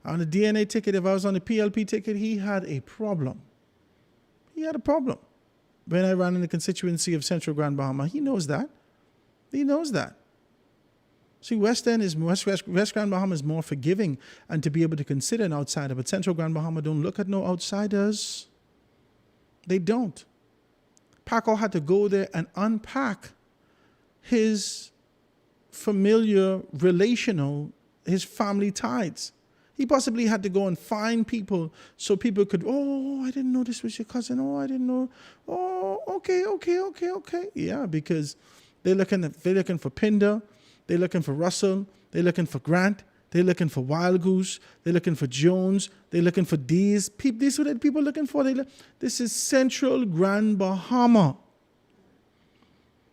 On the DNA ticket, if I was on the PLP ticket, he had a problem. He had a problem. When I ran in the constituency of Central Grand Bahama, he knows that. He knows that. See, West Grand Bahama is more forgiving and to be able to consider an outsider, but Central Grand Bahama don't look at no outsiders. They don't. Paco had to go there and unpack his familiar, relational, his family ties. He possibly had to go and find people so people could, oh, I didn't know this was your cousin. Oh, I didn't know. Oh, okay. Yeah, because they're looking for Pinder. They're looking for Russell. They're looking for Grant. They're looking for Wild Goose. They're looking for Jones. They're looking for these. These are what people looking for. This is Central Grand Bahama.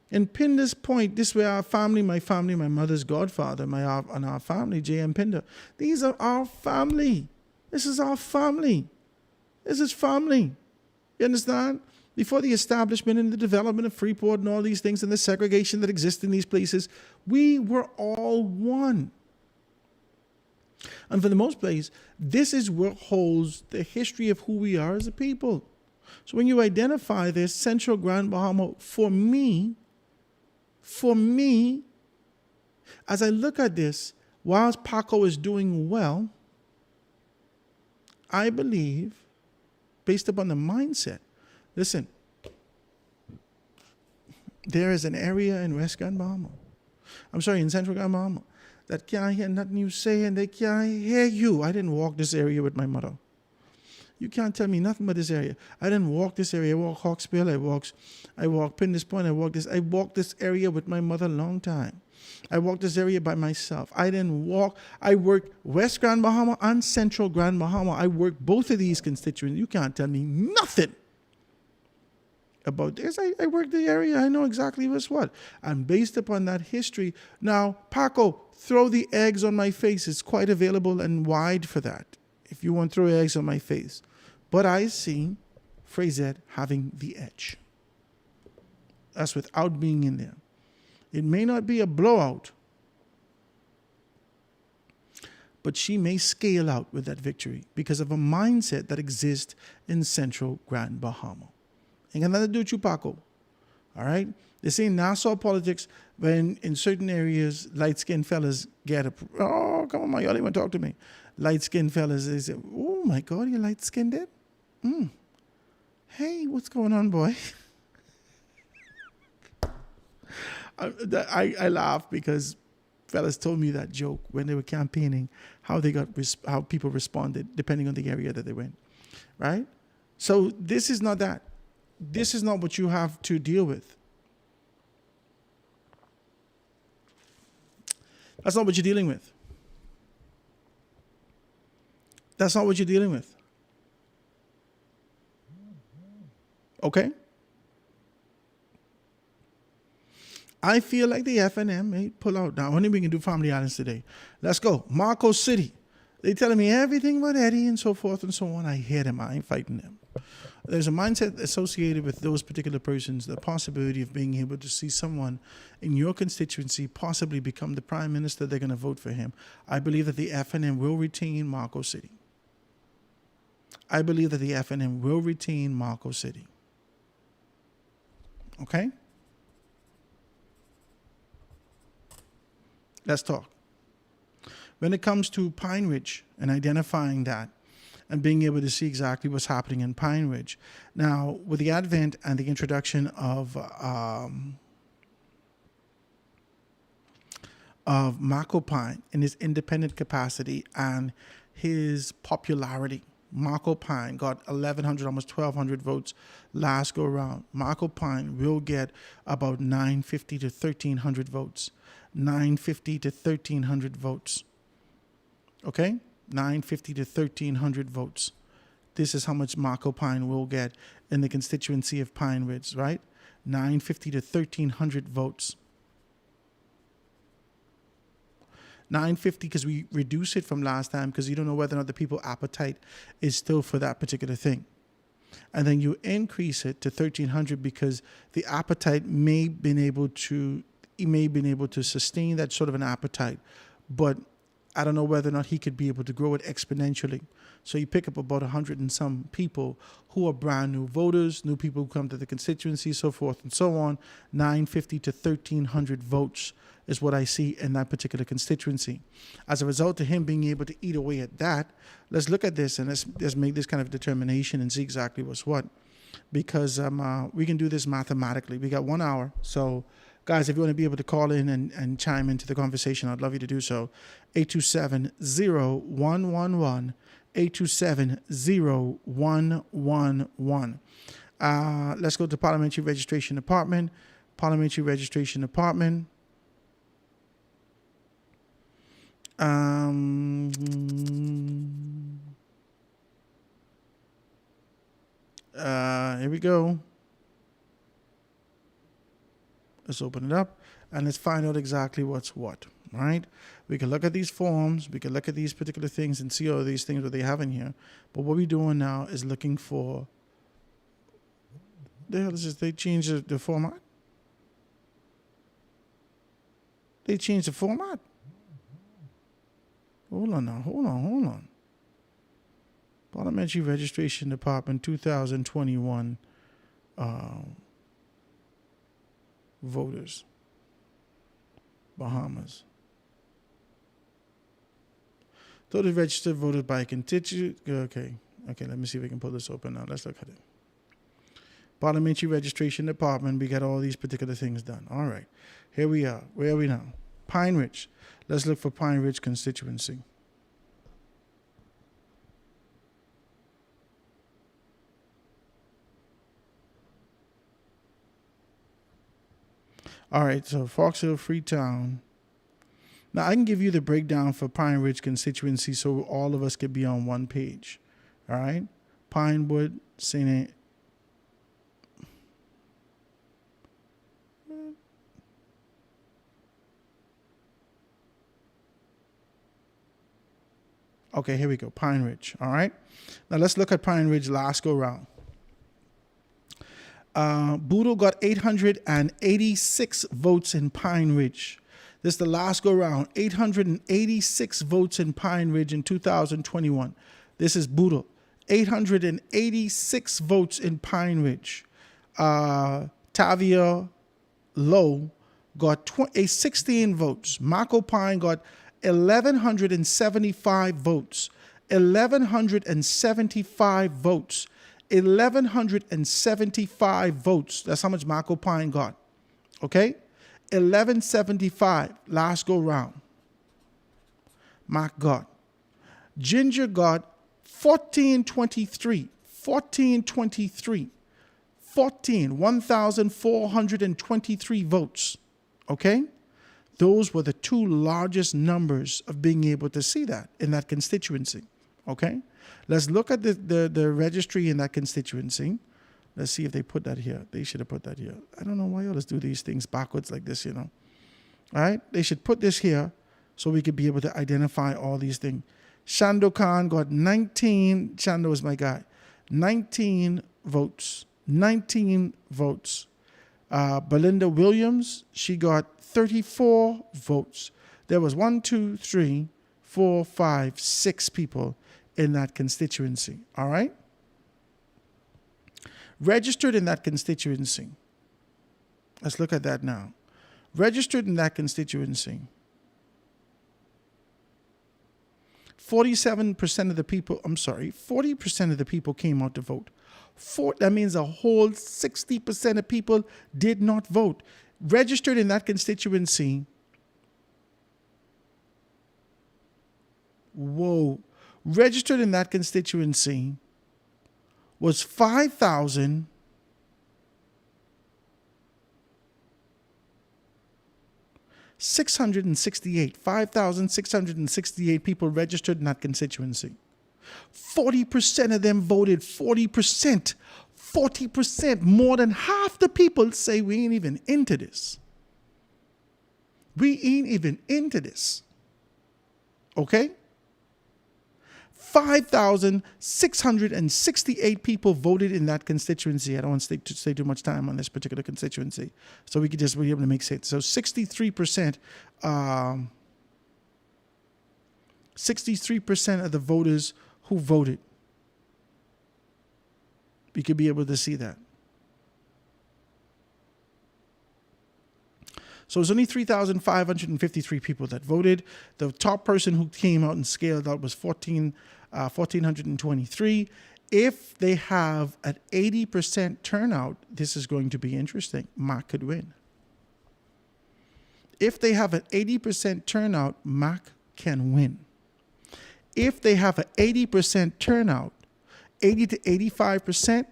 In Pinder's Point, this way our family, my mother's godfather, and our family, J.M. Pinder. These are our family. This is our family. This is family. You understand? Before the establishment and the development of Freeport and all these things and the segregation that exists in these places, we were all one. And for the most place, this is what holds the history of who we are as a people. So when you identify this Central Grand Bahama, for me, as I look at this, whilst Paco is doing well, I believe, based upon the mindset, listen, there is an area in in Central Grand Bahama, that can't hear nothing you say and they can't hear you. I didn't walk this area with my mother. You can't tell me nothing about this area. I didn't walk this area. I walked Hawksbill. I walked Pinder's Point. I walked this area with my mother a long time. I walked this area by myself. I didn't walk. I worked West Grand Bahama and Central Grand Bahama. I worked both of these constituents. You can't tell me nothing about this. I worked the area. I know exactly what's what. And based upon that history, now, Paco, throw the eggs on my face. It's quite available and wide for that, if you want to throw eggs on my face. But I see Frazette having the edge. That's without being in there. It may not be a blowout, but she may scale out with that victory because of a mindset that exists in Central Grand Bahama. Ain't got nothing to do with you, Paco. All right? They say Nassau politics, when in certain areas, light-skinned fellas get oh, come on, y'all even talk to me. Light-skinned fellas, they say, oh, my God, you're light-skinned, Deb? Hey, what's going on, boy? I laugh because fellas told me that joke when they were campaigning, how people responded depending on the area that they went, right? So this is not that. This is not what you have to deal with. That's not what you're dealing with. That's not what you're dealing with. Okay? I feel like the FNM may pull out. Now, only we can do Family Islands today. Let's go. Marco City. They telling me everything about Eddie and so forth and so on. I hear them. I ain't fighting them. There's a mindset associated with those particular persons, the possibility of being able to see someone in your constituency possibly become the prime minister. They're going to vote for him. I believe that the FNM will retain Marco City. I believe that the FNM will retain Marco City. Okay? Let's talk. When it comes to Pine Ridge and identifying that and being able to see exactly what's happening in Pine Ridge. Now, with the advent and the introduction of Marco Pine in his independent capacity and his popularity, Marco Pine got 1,100, almost 1,200 votes last go around. Marco Pine will get about 950 to 1,300 votes. 950 to 1,300 votes. Okay? 950 to 1,300 votes. This is how much Marco Pine will get in the constituency of Pine Ridge, right? 950 to 1,300 votes. 950 because we reduce it from last time because you don't know whether or not the people's appetite is still for that particular thing. And then you increase it to 1,300 because the appetite may been able to sustain that sort of an appetite, but I don't know whether or not he could be able to grow it exponentially. So you pick up about 100 and some people who are brand new voters, new people who come to the constituency, so forth and so on. 950 to 1,300 votes is what I see in that particular constituency. As a result of him being able to eat away at that, let's look at this and let's make this kind of determination and see exactly what's what. Because we can do this mathematically. We got 1 hour, so guys, if you want to be able to call in and chime into the conversation, I'd love you to do so. 827-0111. 827-0111. Let's go to Parliamentary Registration Department. Parliamentary Registration Department. Here we go. Let's open it up and let's find out exactly what's what, right? We can look at these forms, we can look at these particular things and see all these things that they have in here. But what we're doing now is looking for, the hell is this? They changed the format? They changed the format? Hold on now, hold on. Parliamentary Registration Department 2021 voters. Bahamas. Total registered voters by constituent. Okay, let me see if we can pull this open now. Let's look at it. Parliamentary Registration Department, we got all these particular things done. All right, here we are. Where are we now? Pine Ridge. Let's look for Pine Ridge constituency. All right, so Fox Hill, Freetown. Now, I can give you the breakdown for Pine Ridge constituency so all of us could be on one page. All right? Pinewood, St. Okay, here we go. Pine Ridge. All right? Now, let's look at Pine Ridge last go round. Boodle got 886 votes in Pine Ridge. This is the last go round. 886 votes in Pine Ridge in 2021. This is Boodle. 886 votes in Pine Ridge. Tavia Lowe got 16 votes. Marco Pine got 1,175 votes. 1,175 votes. 1,175 votes. That's how much Marco Pine got. Okay? 1175 last go round. Mark got. Ginger got 1,423. 1,423 votes. Okay? Those were the two largest numbers of being able to see that in that constituency. Okay? Let's look at the registry in that constituency. Let's see if they put that here. They should have put that here. I don't know why you always do these things backwards like this, you know. All right? They should put this here so we could be able to identify all these things. Shando Khan got 19. Shando is my guy. 19 votes. 19 votes. Belinda Williams, she got 34 votes. There was 6 people in that constituency. All right? Registered in that constituency. Let's look at that now. Registered in that constituency. 40% of the people came out to vote. That means a whole 60% of people did not vote. Registered in that constituency. Whoa. Registered in that constituency was 5,668. 5,668 people registered in that constituency. 40% of them voted. 40%. 40%. More than half the people say we ain't even into this. We ain't even into this. Okay? 5,668 people voted in that constituency. I don't want to stay too much time on this particular constituency, so we could just be able to make sense. So 63%, 63% of the voters who voted. We could be able to see that. So it's only 3,553 people that voted. The top person who came out and scaled out was 1,423. If they have an 80% turnout, this is going to be interesting. Mark could win. If they have an 80% turnout, Mark can win. If they have an 80% turnout, 80 to 85%,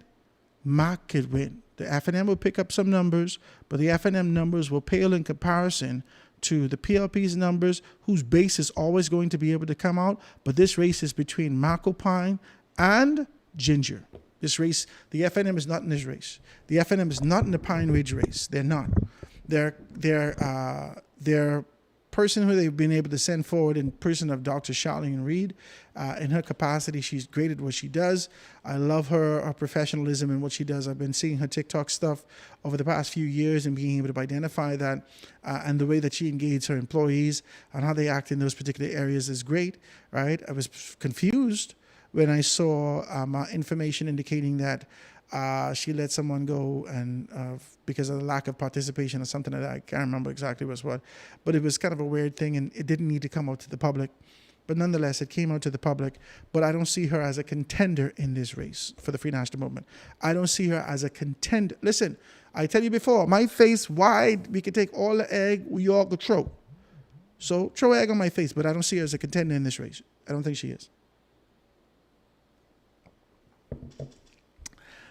Mark could win. The FNM will pick up some numbers, but the FNM numbers will pale in comparison to the PLP's numbers, whose base is always going to be able to come out. But this race is between Marco Pine and Ginger. This race, the FNM is not in this race. The FNM is not in the Pine Ridge race. They're not. their person who they've been able to send forward in person of Dr. Charlene Reed. In her capacity, she's great at what she does. I love her professionalism and what she does. I've been seeing her TikTok stuff over the past few years and being able to identify that, and the way that she engages her employees and how they act in those particular areas is great, right? I was confused when I saw information indicating that she let someone go and because of the lack of participation or something like that. I can't remember exactly what, but it was kind of a weird thing, and it didn't need to come out to the public. But nonetheless, it came out to the public. But I don't see her as a contender in this race for the Free National Movement. I don't see her as a contender. Listen, I tell you before, my face wide, we could take all the egg we all could throw. So throw egg on my face, but I don't see her as a contender in this race. I don't think she is.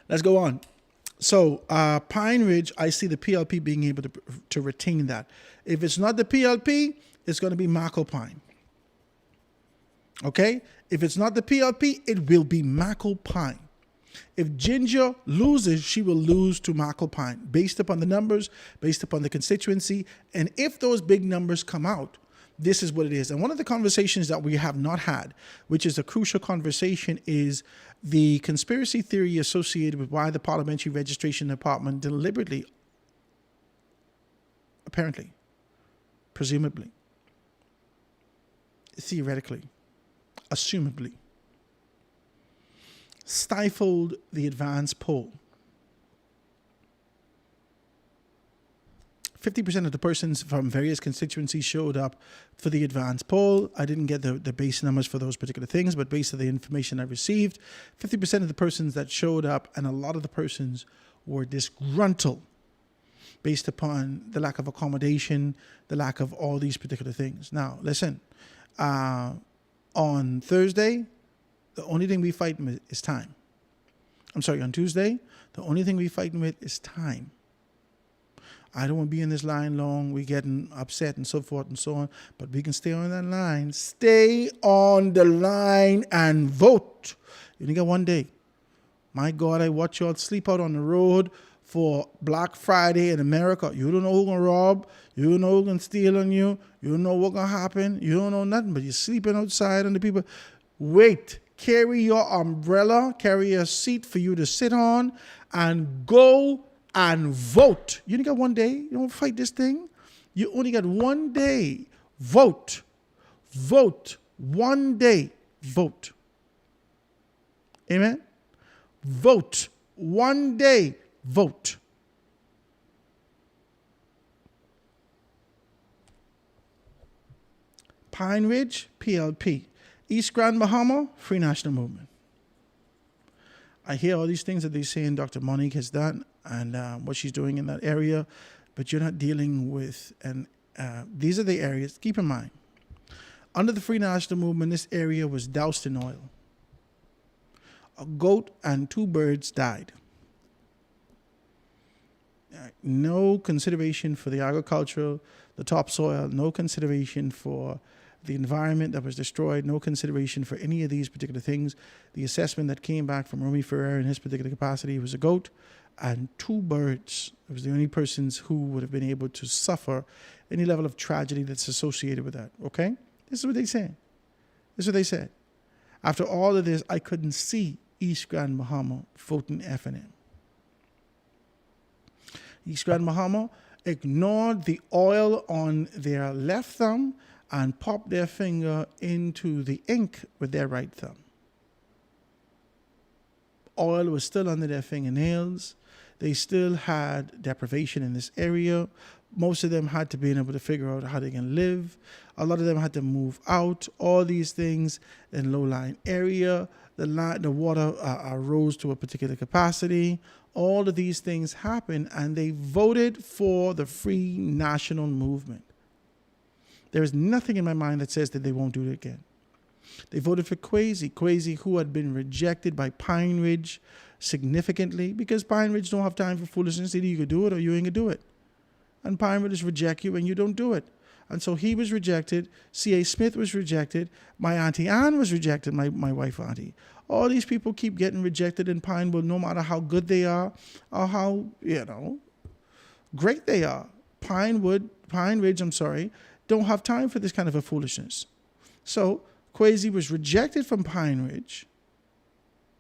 Let's go on. So Pine Ridge, I see the PLP being able to retain that. If it's not the PLP, it's going to be Marco Pine. Okay? If it's not the PLP, it will be Marco Pine. If Ginger loses, she will lose to Marco Pine based upon the numbers, based upon the constituency. And if those big numbers come out, this is what it is. And one of the conversations that we have not had, which is a crucial conversation, is the conspiracy theory associated with why the Parliamentary Registration Department deliberately, apparently, presumably, theoretically, assumably, stifled the advance poll. 50% of the persons from various constituencies showed up for the advance poll. I didn't get the base numbers for those particular things, but based on the information I received, 50% of the persons that showed up, and a lot of the persons were disgruntled based upon the lack of accommodation, the lack of all these particular things. Now, listen, on Thursday, the only thing we fighting with is time. I'm sorry, on Tuesday, the only thing we fighting with is time. I don't want to be in this line long. We're getting upset and so forth and so on. But we can stay on that line. Stay on the line and vote. You only got one day. My God, I watch y'all sleep out on the road for Black Friday in America. You don't know who's going to rob. You don't know who's going to steal on you. You don't know what's going to happen. You don't know nothing, but you're sleeping outside on the people. Wait. Carry your umbrella. Carry a seat for you to sit on and go and vote. You only got one day. You don't fight this thing. You only got one day. Vote. Vote. One day. Vote. Amen? Vote. One day. Vote. Pine Ridge, PLP. East Grand Bahama, Free National Movement. I hear all these things that they're saying Dr. Monique has done and what she's doing in that area, but you're not dealing with, and these are the areas, keep in mind, under the Free National Movement, this area was doused in oil. A goat and 2 birds died. No consideration for the agricultural, the topsoil, no consideration for the environment that was destroyed, no consideration for any of these particular things. The assessment that came back from Romy Ferrer in his particular capacity was a goat and 2 birds. It was the only persons who would have been able to suffer any level of tragedy that's associated with that, okay? This is what they said. This is what they said. After all of this, I couldn't see East Grand Bahama voting F&M. East Grand Bahama ignored the oil on their left thumb and popped their finger into the ink with their right thumb. Oil was still under their fingernails. They still had deprivation in this area. Most of them had to be able to figure out how they can live. A lot of them had to move out. All these things in low-lying area. The water rose to a particular capacity. All of these things happened, and they voted for the Free National Movement. There is nothing in my mind that says that they won't do it again. They voted for Kwesi, who had been rejected by Pine Ridge significantly, because Pine Ridge don't have time for foolishness. Either you could do it or you ain't gonna do it. And Pine Ridge reject you and you don't do it. And so he was rejected. C.A. Smith was rejected. My Auntie Ann was rejected, my wife Auntie. All these people keep getting rejected in Pinewood, no matter how good they are or how, great they are. Pine Ridge, don't have time for this kind of a foolishness. So Kwesi was rejected from Pine Ridge,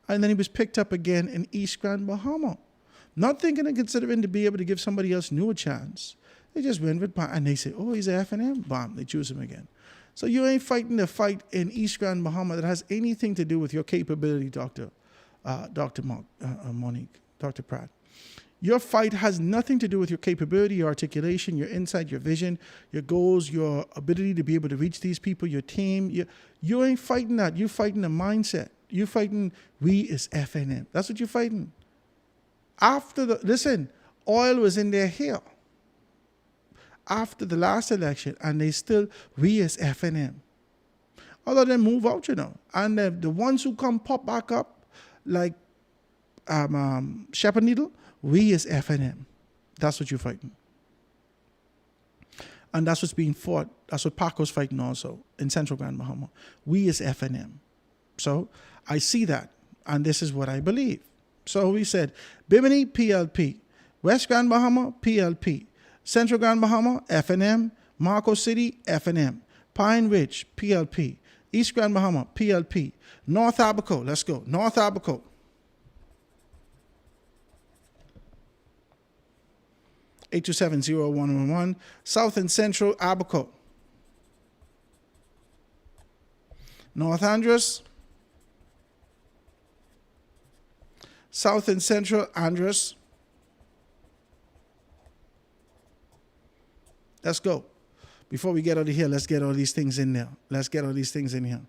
and then he was picked up again in East Grand Bahama. Not thinking and considering to be able to give somebody else new a chance. They just went with Pine, and they say, oh, he's a F&M. Bam, they choose him again. So you ain't fighting the fight in East Grand Bahama that has anything to do with your capability, Dr. Monique, Dr. Pratt. Your fight has nothing to do with your capability, your articulation, your insight, your vision, your goals, your ability to be able to reach these people, your team. You ain't fighting that. You're fighting the mindset. You're fighting we is FNM. That's what you're fighting. Listen, oil was in their hair after the last election, and they still, we as FNM. All of them move out, And the ones who come pop back up, like Shepherd Needle, we as FNM. That's what you're fighting. And that's what's being fought. That's what Paco's fighting also in Central Grand Bahama. We as FNM. So I see that, and this is what I believe. So we said, Bimini, PLP. West Grand Bahama, PLP. Central Grand Bahama, FNM. Marco City, FNM. Pine Ridge, PLP. East Grand Bahama, PLP. North Abaco, let's go. North Abaco. 827-0111. South and Central Abaco. North Andros. South and Central Andros. Let's go. Before we get out of here, let's get all these things in there. Let's get all these things in here.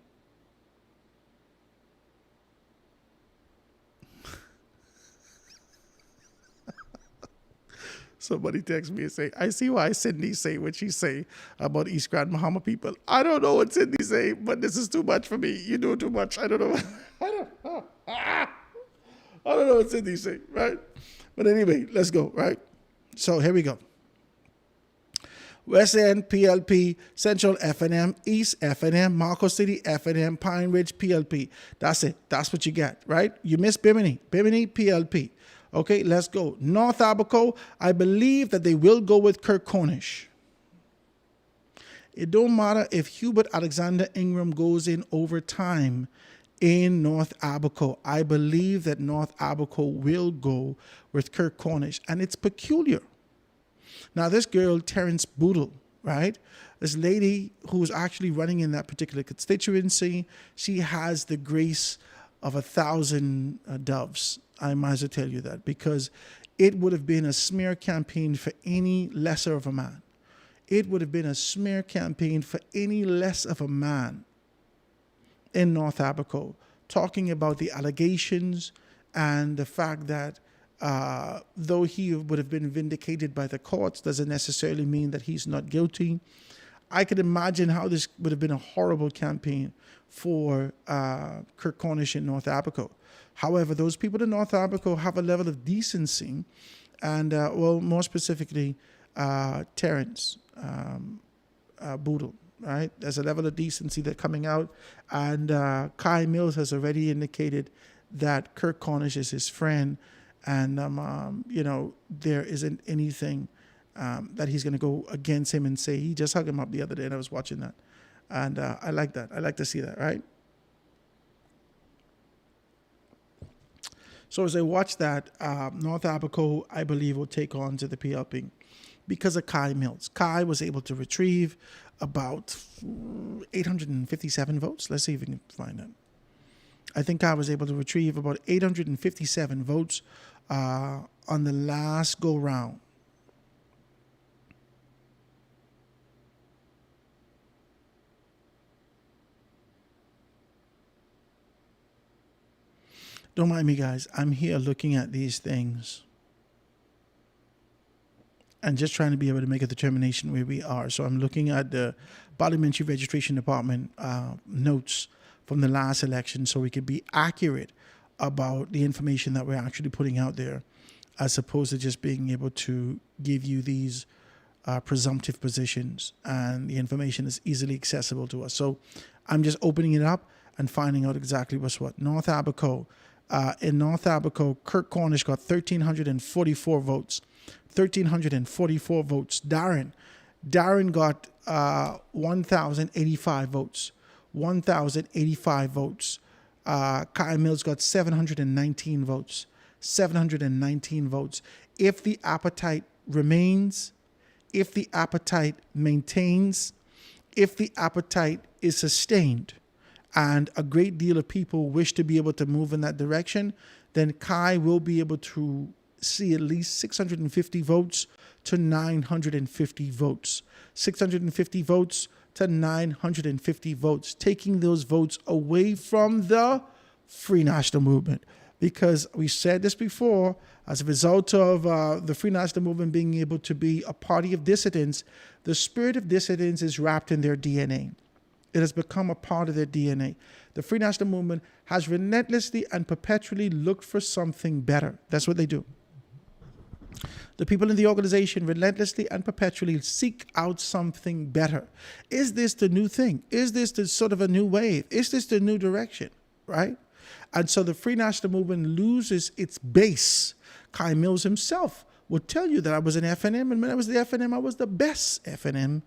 Somebody text me and say, I see why Cindy say what she say about East Grand Bahama people. I don't know what Cindy say, but this is too much for me. You do too much. I don't know. I don't know what Cindy say, right? But anyway, let's go, right? So here we go. West End, PLP, Central, FNM, East, FNM, Marco City, FNM, Pine Ridge, PLP. That's it. That's what you get, right? You miss Bimini. Bimini, PLP. Okay, let's go. North Abaco, I believe that they will go with Kirk Cornish. It don't matter if Hubert Alexander Ingram goes in overtime in North Abaco. I believe that North Abaco will go with Kirk Cornish. And it's peculiar. Now, this girl, Terrence Boodle, right? This lady who's actually running in that particular constituency, she has the grace of 1,000 doves. I might as well tell you that, because it would have been a smear campaign for any lesser of a man. It would have been a smear campaign for any less of a man in North Abaco, talking about the allegations and the fact that though he would have been vindicated by the courts, doesn't necessarily mean that he's not guilty. I could imagine how this would have been a horrible campaign for Kirk Cornish in North Abaco. However, those people in North Abaco have a level of decency, and well, more specifically, Terrence Boodle, right? There's a level of decency that's coming out, and Kai Mills has already indicated that Kirk Cornish is his friend, and there isn't anything that he's going to go against him and say. He just hugged him up the other day, and I was watching that, and I like that. I like to see that, right? So as I watch that, North Abaco, I believe, will take on to the PLP because of Kai Mills. Kai was able to retrieve about 857 votes. Let's see if we can find that. I think Kai was able to retrieve about 857 votes on the last go-round. Don't mind me, guys. I'm here looking at these things and just trying to be able to make a determination where we are. So I'm looking at the Parliamentary Registration Department notes from the last election so we could be accurate about the information that we're actually putting out there, as opposed to just being able to give you these presumptive positions, and the information is easily accessible to us. So I'm just opening it up and finding out exactly what's what. North Abaco, In North Abaco, Kirk Cornish got 1,344 votes. 1,344 votes. Darren got 1,085 votes. 1,085 votes. Kai Mills got 719 votes. 719 votes. If the appetite remains, if the appetite maintains, if the appetite is sustained, and a great deal of people wish to be able to move in that direction, then Kai will be able to see at least 650 votes to 950 votes. 650 votes to 950 votes, taking those votes away from the Free National Movement. Because we said this before, as a result of the Free National Movement being able to be a party of dissidents, the spirit of dissidents is wrapped in their DNA. It has become a part of their DNA. The Free National Movement has relentlessly and perpetually looked for something better. That's what they do. The people in the organization relentlessly and perpetually seek out something better. Is this the new thing? Is this the sort of a new wave? Is this the new direction? Right? And so the Free National Movement loses its base. Kai Mills himself would tell you that I was an FNM, and when I was the FNM, I was the best FNM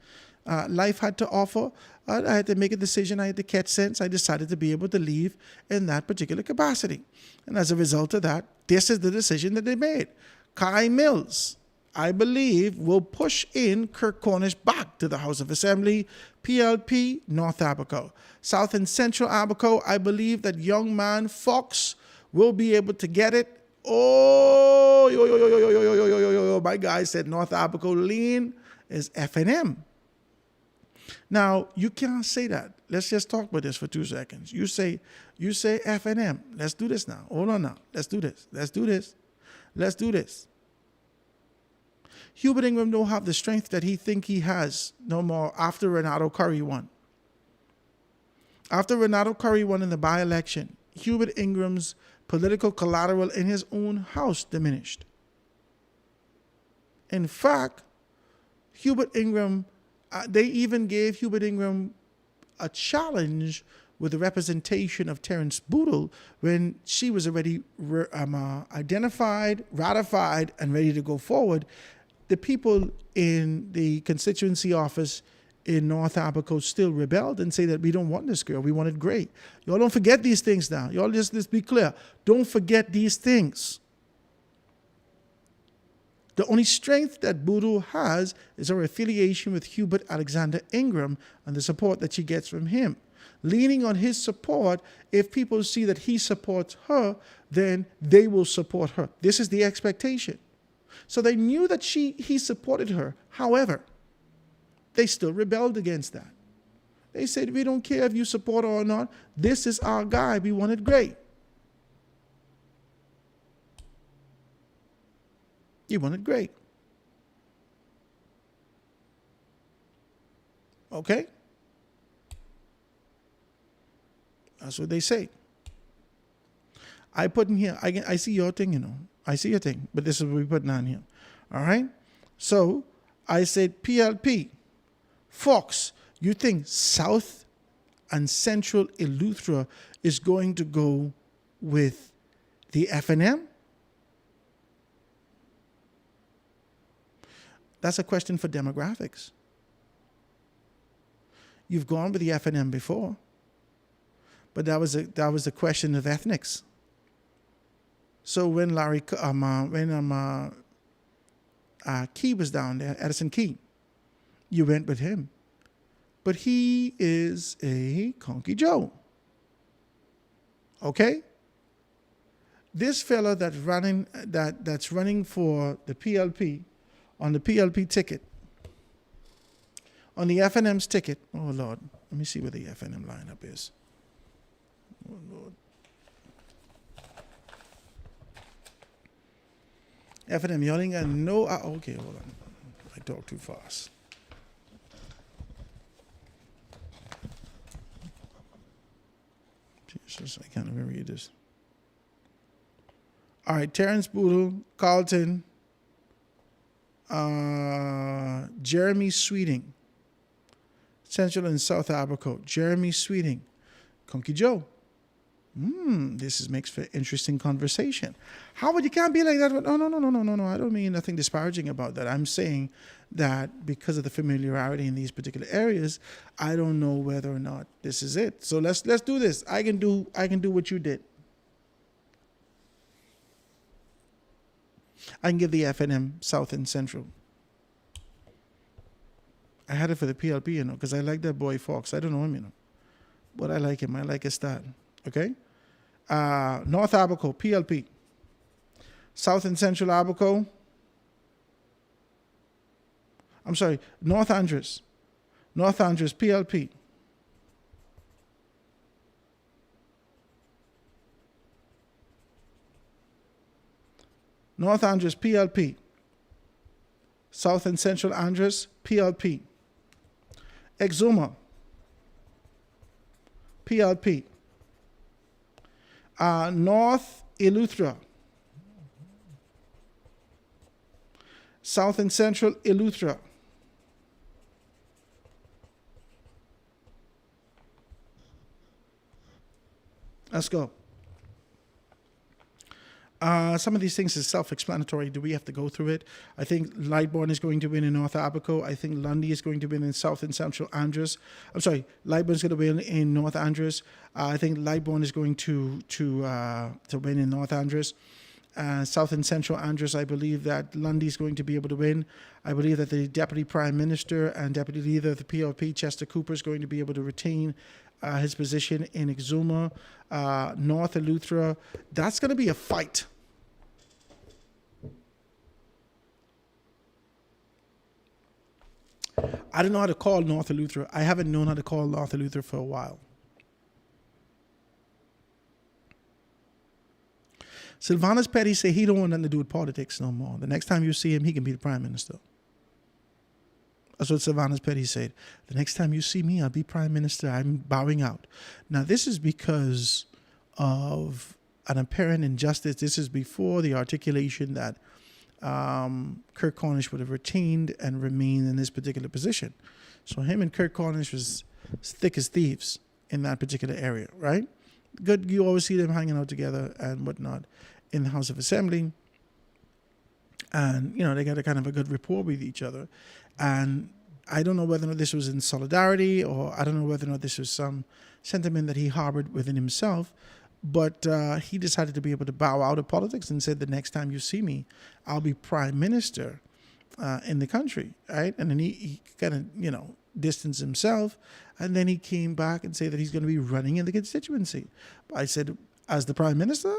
life had to offer. I had to make a decision. I had to catch sense. I decided to be able to leave in that particular capacity. And as a result of that, this is the decision that they made. Kai Mills, I believe, will push in Kirk Cornish back to the House of Assembly. PLP, North Abaco. South and Central Abaco, I believe that young man Fox will be able to get it. Oh, my guy said North Abaco lean is FNM. Now, you can't say that. Let's just talk about this for 2 seconds. You say FNM. Let's do this now. Hold on now. Let's do this. Hubert Ingram don't have the strength that he think he has no more after Renato Curry won. After Renato Curry won in the by-election, Hubert Ingram's political collateral in his own house diminished. In fact, Hubert Ingram, they even gave Hubert Ingram a challenge with the representation of Terence Boodle when she was already identified, ratified, and ready to go forward. The people in the constituency office in North Abaco still rebelled and say that we don't want this girl. We want it great. Y'all don't forget these things now. Y'all just be clear. Don't forget these things. The only strength that Boodle has is her affiliation with Hubert Alexander Ingram and the support that she gets from him. Leaning on his support, if people see that he supports her, then they will support her. This is the expectation. So they knew that he supported her. However, they still rebelled against that. They said, we don't care if you support her or not. This is our guy. We want it great. You want it great. Okay? That's what they say. I put in here, I see your thing, I see your thing, but this is what we're putting on here. All right? So I said PLP, Fox, you think South and Central Eleuthera is going to go with the FNM? That's a question for demographics. You've gone with the FNM before, but that was a question of ethnics. So when Key was down there, Edison Key, you went with him. But he is a Conky Joe. Okay? This fella that's running for the PLP, on the PLP ticket, on the FNM's ticket, oh Lord, let me see where the FNM lineup is. Oh Lord. FNM, y'all ain't got no, okay, hold on. I talk too fast. Jesus, I can't even read this. All right, Terence Boodle, Carlton, Jeremy Sweeting, Central and South Abaco, Jeremy Sweeting, Conky Joe, This makes for interesting conversation. How would you can't be like that? No, no, no, no, no, no, no. I don't mean nothing disparaging about that. I'm saying that because of the familiarity in these particular areas, I don't know whether or not this is it. So let's do this. I can do what you did. I can give the FNM South and Central. I had it for the PLP, because I like that boy Fox. I don't know him, but I like him. I like his style. Okay? North Abaco, PLP. South and Central Abaco. I'm sorry, North Andres. North Andres, PLP. North Andres, PLP. South and Central Andres, PLP. Exuma, PLP. North Eleuthera. South and Central Eleuthera. Let's go. Some of these things is self-explanatory. Do we have to go through it? I think Lightbourne is going to win in North Abaco. I think Lundy is going to win in South and Central Andres. I'm sorry, Lightbourne is going to win in North Andres. I think Lightbourne is going to win in North Andres. South and Central Andres, I believe that Lundy is going to be able to win. I believe that the Deputy Prime Minister and Deputy Leader of the PLP, Chester Cooper, is going to be able to retain his position in Exuma. North Eleuthera, that's going to be a fight. I don't know how to call North Eleuthera. I haven't known how to call North Eleuthera for a while. Sylvanus Petty say he don't want nothing to do with politics no more. The next time you see him, he can be the Prime Minister. That's what Sylvanus Petty said. The next time you see me, I'll be Prime Minister. I'm bowing out. Now, this is because of an apparent injustice. This is before the articulation that Kirk Cornish would have retained and remained in this particular position. So him and Kirk Cornish was thick as thieves in that particular area, right? Good, you always see them hanging out together and whatnot in the House of Assembly. And, they got a kind of a good rapport with each other. And I don't know whether or not this was in solidarity, or I don't know whether or not this was some sentiment that he harbored within himself. But he decided to be able to bow out of politics and said, the next time you see me, I'll be Prime Minister in the country, right? And then he kind of, distanced himself. And then he came back and said that he's going to be running in the constituency. I said, as the Prime Minister?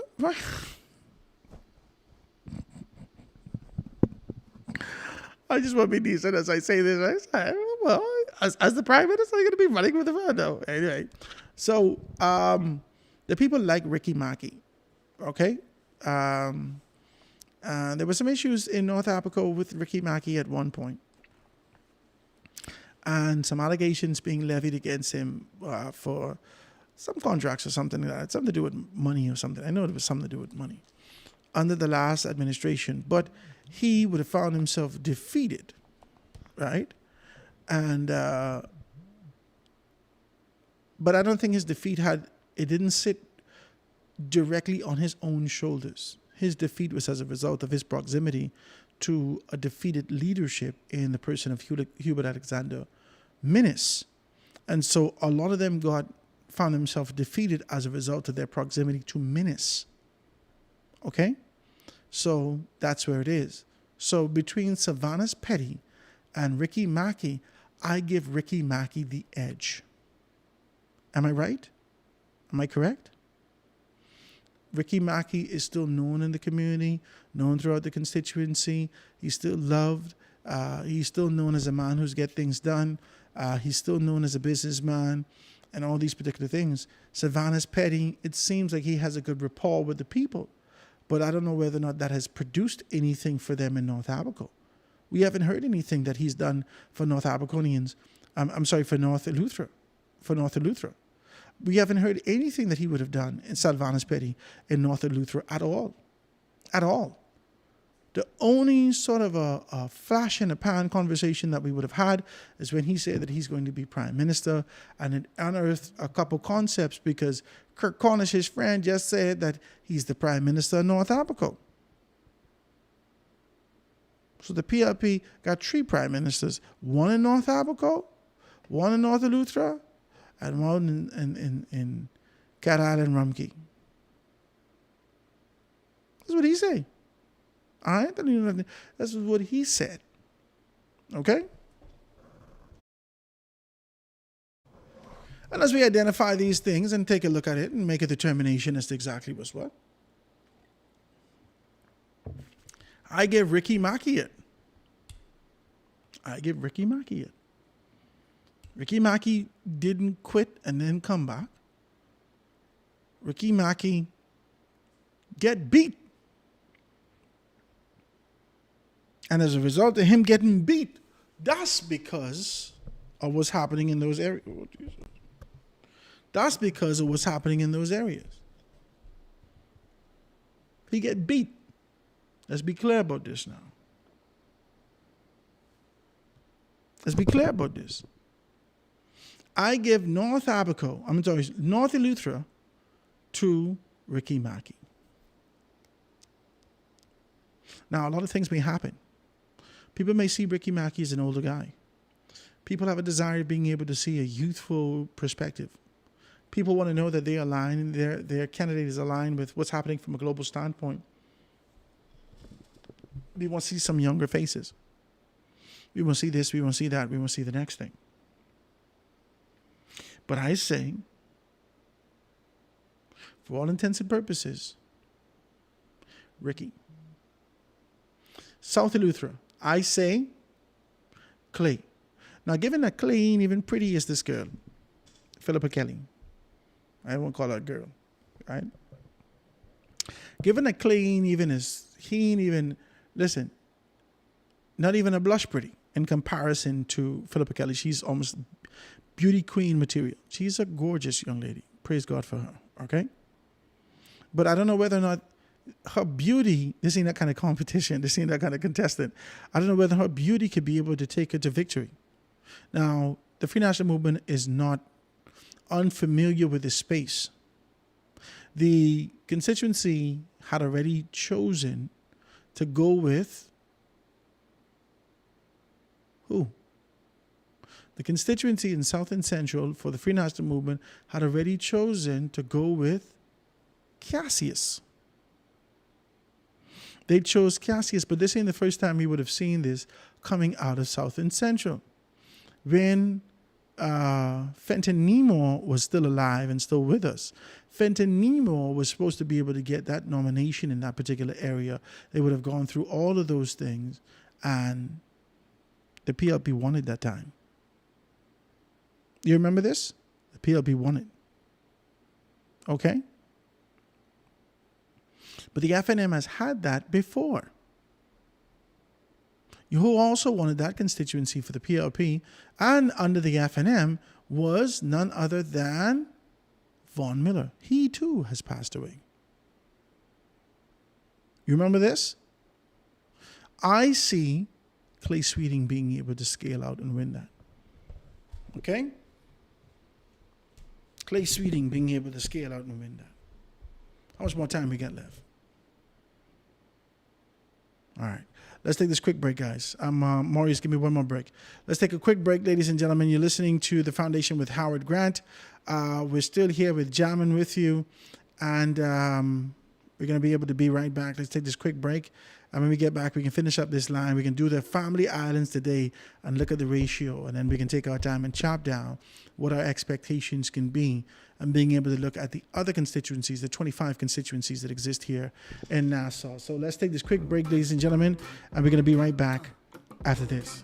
I just want to be decent as I say this. I say, well, as the Prime Minister, I'm going to be running with the fan. No, anyway. So, the people like Ricky Mackey, okay? There were some issues in North Abaco with Ricky Mackey at one point. And some allegations being levied against him for some contracts or something like that. Something to do with money or something. I know it was something to do with money under the last administration. But he would have found himself defeated, right? And but I don't think his defeat it didn't sit directly on his own shoulders. His defeat was as a result of his proximity to a defeated leadership in the person of Hubert Alexander Minnis. And so a lot of them found themselves defeated as a result of their proximity to Minnis. Okay? So that's where it is. So between Sylvanus Petty and Ricky Mackey, I give Ricky Mackey the edge. Am I right? Am I correct? Ricky Mackey is still known in the community, known throughout the constituency. He's still loved. He's still known as a man who's get things done. He's still known as a businessman and all these particular things. Sylvanus Petty, it seems like he has a good rapport with the people, but I don't know whether or not that has produced anything for them in North Abaco. We haven't heard anything that he's done for North Abaconians. For North Eleuthera. We haven't heard anything that he would have done in Sylvanus Petty in North Eleuthera at all. At all. The only sort of a flash in the pan conversation that we would have had is when he said that he's going to be prime minister, and it unearthed a couple concepts because Kirk Cornish, his friend, just said that he's the prime minister of North Abaco. So the PLP got 3 prime ministers, one in North Abaco, one in North Eleuthera, and one in Cat Island Rumkey. That's what he said. All right? That's what he said. Okay? And as we identify these things and take a look at it and make a determination as to exactly what's what, I give Ricky Mackey it. Ricky Mackey didn't quit and then come back. Ricky Mackey get beat. And as a result of him getting beat, that's because of what's happening in those areas. That's because of what's happening in those areas. He get beat. Let's be clear about this now. Let's be clear about this. I give North Eleuthera to Ricky Mackey. Now, a lot of things may happen. People may see Ricky Mackey as an older guy. People have a desire of being able to see a youthful perspective. People want to know that they align, their candidate is aligned with what's happening from a global standpoint. We want to see some younger faces. We want to see this, we want to see that, we want to see the next thing. But I say, for all intents and purposes, Ricky. South Eleuthera, I say Clay. Now, given that Clay ain't even pretty as this girl, Philippa Kelly, I won't call her a girl, right? Given that Clay ain't even, listen, not even a blush pretty in comparison to Philippa Kelly. She's almost beauty queen material. She's a gorgeous young lady. Praise God for her, okay? But I don't know whether or not her beauty, this ain't that kind of competition, this ain't that kind of contestant. I don't know whether her beauty could be able to take her to victory. Now, the Free National Movement is not unfamiliar with this space. The constituency had already chosen to go with who? The constituency in South and Central for the Free National Movement had already chosen to go with Cassius. They chose Cassius, but this ain't the first time we would have seen this coming out of South and Central. When Fenton Nemore was still alive and still with us, Fenton Nemore was supposed to be able to get that nomination in that particular area. They would have gone through all of those things, and the PLP won it that time. You remember this? The PLP won it. Okay? But the FNM has had that before. Who also wanted that constituency for the PLP and under the FNM was none other than Vaughn Miller. He too has passed away. You remember this? I see Clay Sweeting being able to scale out and win that. Okay? Clay Sweeting being able to scale out and win that. How much more time we got left? All right. Let's take this quick break, guys. Maurice, give me one more break. Let's take a quick break, ladies and gentlemen. You're listening to The Foundation with Howard Grant. We're still here with jamming with you, and we're going to be able to be right back. Let's take this quick break, and when we get back, we can finish up this line. We can do the family islands today and look at the ratio, and then we can take our time and chop down what our expectations can be, and being able to look at the other constituencies, the 25 constituencies that exist here in Nassau. So let's take this quick break, ladies and gentlemen, and we're going to be right back after this.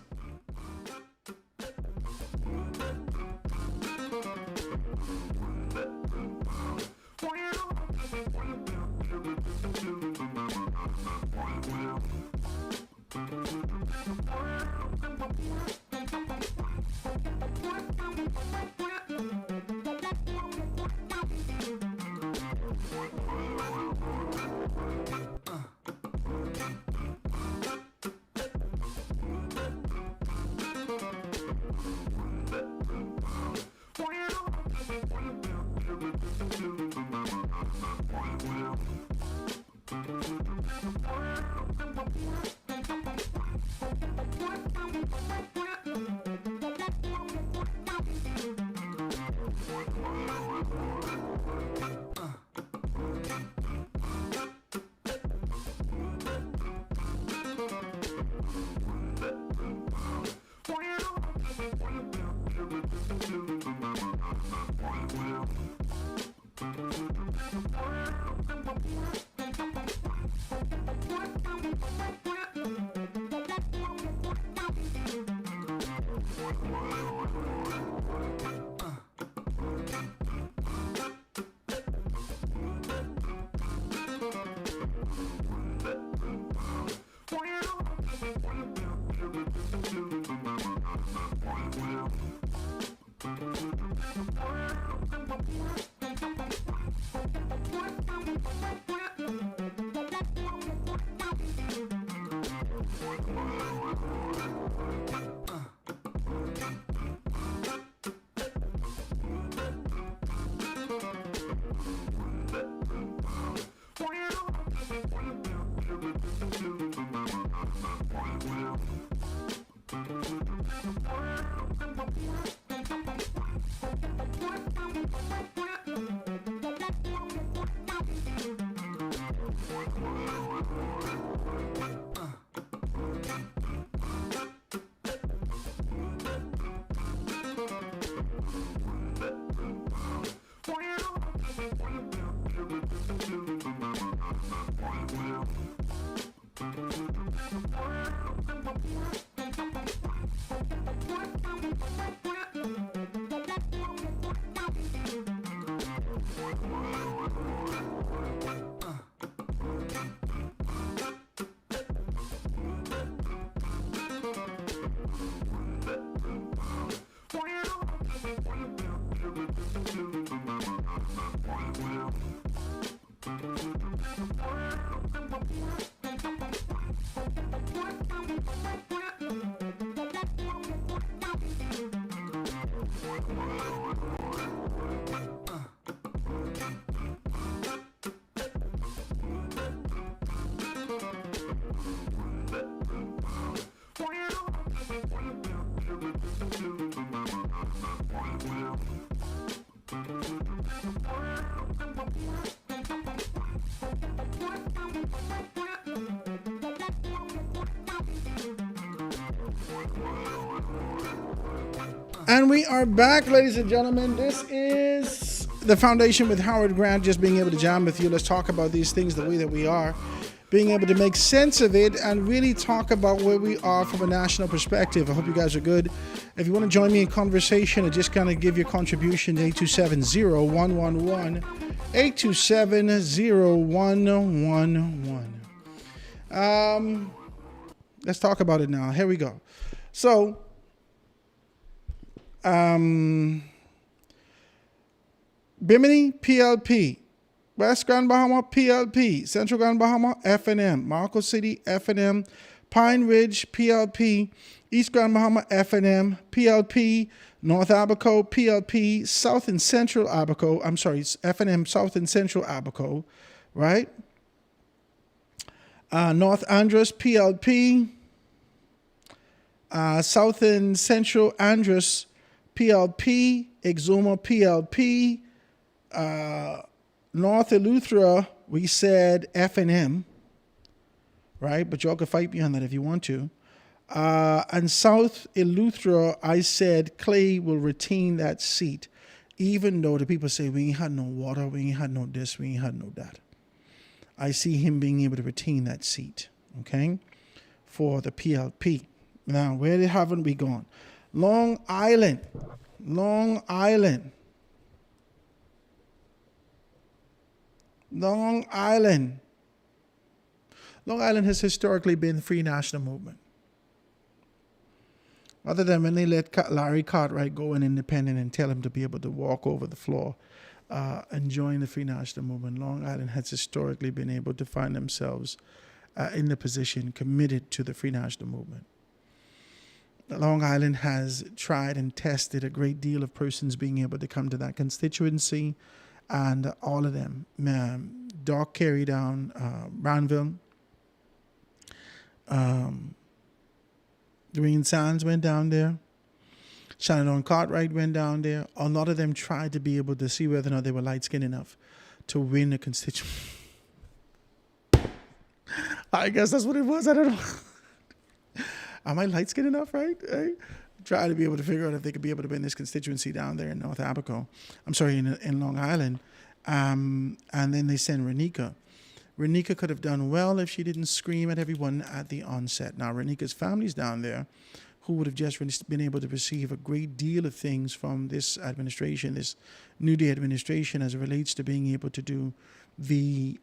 And we are back, ladies and gentlemen. This is The Foundation with Howard Grant, just being able to jam with you. Let's talk about these things the way that we are, being able to make sense of it and really talk about where we are from a national perspective. I hope you guys are good. If you want to join me in conversation or just kind of give your contribution, 827-0111, 827-0111. Let's talk about it now. Here we go. So, Bimini, PLP. West Grand Bahama, PLP. Central Grand Bahama, FNM. Marco City, FNM. Pine Ridge, PLP. East Grand Bahama, FNM. PLP. North Abaco, PLP. South and Central Abaco. I'm sorry, it's FNM, South and Central Abaco. Right? North Andros, PLP. South and Central Andros, PLP, Exuma, PLP, North Eleuthera, we said F&M, right? But y'all can fight me on that if you want to. And South Eleuthera, I said Clay will retain that seat, even though the people say we ain't had no water, we ain't had no this, we ain't had no that. I see him being able to retain that seat, okay, for the PLP. Now, where haven't we gone? Long Island. Long Island. Long Island. Long Island has historically been free national movement. Other than when they let Larry Cartwright go in independent and tell him to be able to walk over the floor and join the free national movement, Long Island has historically been able to find themselves in the position committed to the free national movement. Long Island has tried and tested a great deal of persons being able to come to that constituency, and all of them. Doc carried down Brownville, Dwayne Sands went down there. Shannon Cartwright went down there. A lot of them tried to be able to see whether or not they were light-skinned enough to win a constituency. I guess that's what it was. I don't know. Am I light-skinned enough, right? Try to be able to figure out if they could be able to win this constituency down there in North Abaco. I'm sorry, in Long Island. And then they send Renika. Renika could have done well if she didn't scream at everyone at the onset. Now, Renika's family's down there, who would have just been able to receive a great deal of things from this administration, this New Day administration, as it relates to being able to do the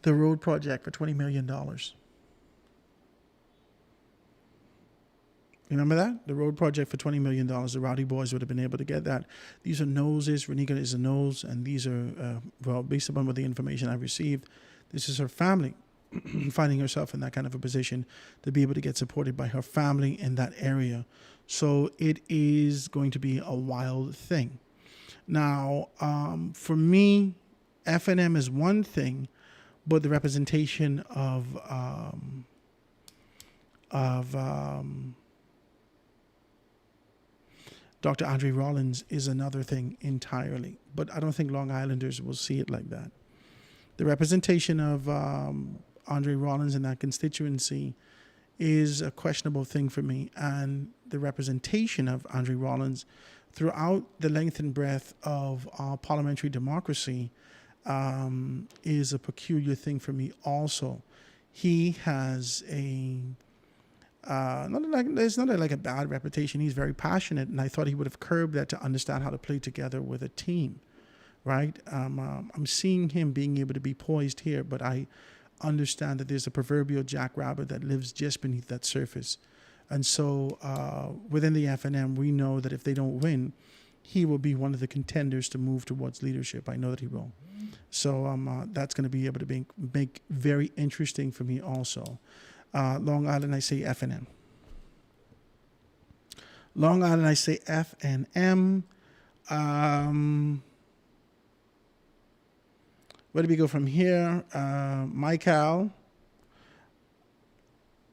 road project for $20 million. Remember that? The road project for $20 million. The Rowdy Boys would have been able to get that. These are noses. Renika is a nose. And these are, based upon what the information I've received, this is her family finding herself in that kind of a position to be able to get supported by her family in that area. So it is going to be a wild thing. Now, for me, FNM is one thing, but the representation of Dr. Andre Rollins is another thing entirely. But I don't think Long Islanders will see it like that. The representation of Andre Rollins in that constituency is a questionable thing for me. And the representation of Andre Rollins throughout the length and breadth of our parliamentary democracy is a peculiar thing for me also. He has it's not like a bad reputation. He's very passionate, and I thought he would have curbed that to understand how to play together with a team, right? I'm seeing him being able to be poised here, but I understand that there's a proverbial jackrabbit that lives just beneath that surface. And so within the FNM, we know that if they don't win, he will be one of the contenders to move towards leadership. I know that he will. So that's going to be able to make very interesting for me also. Long Island, I say FNM. Long Island, I say FNM. Where do we go from here? Michael,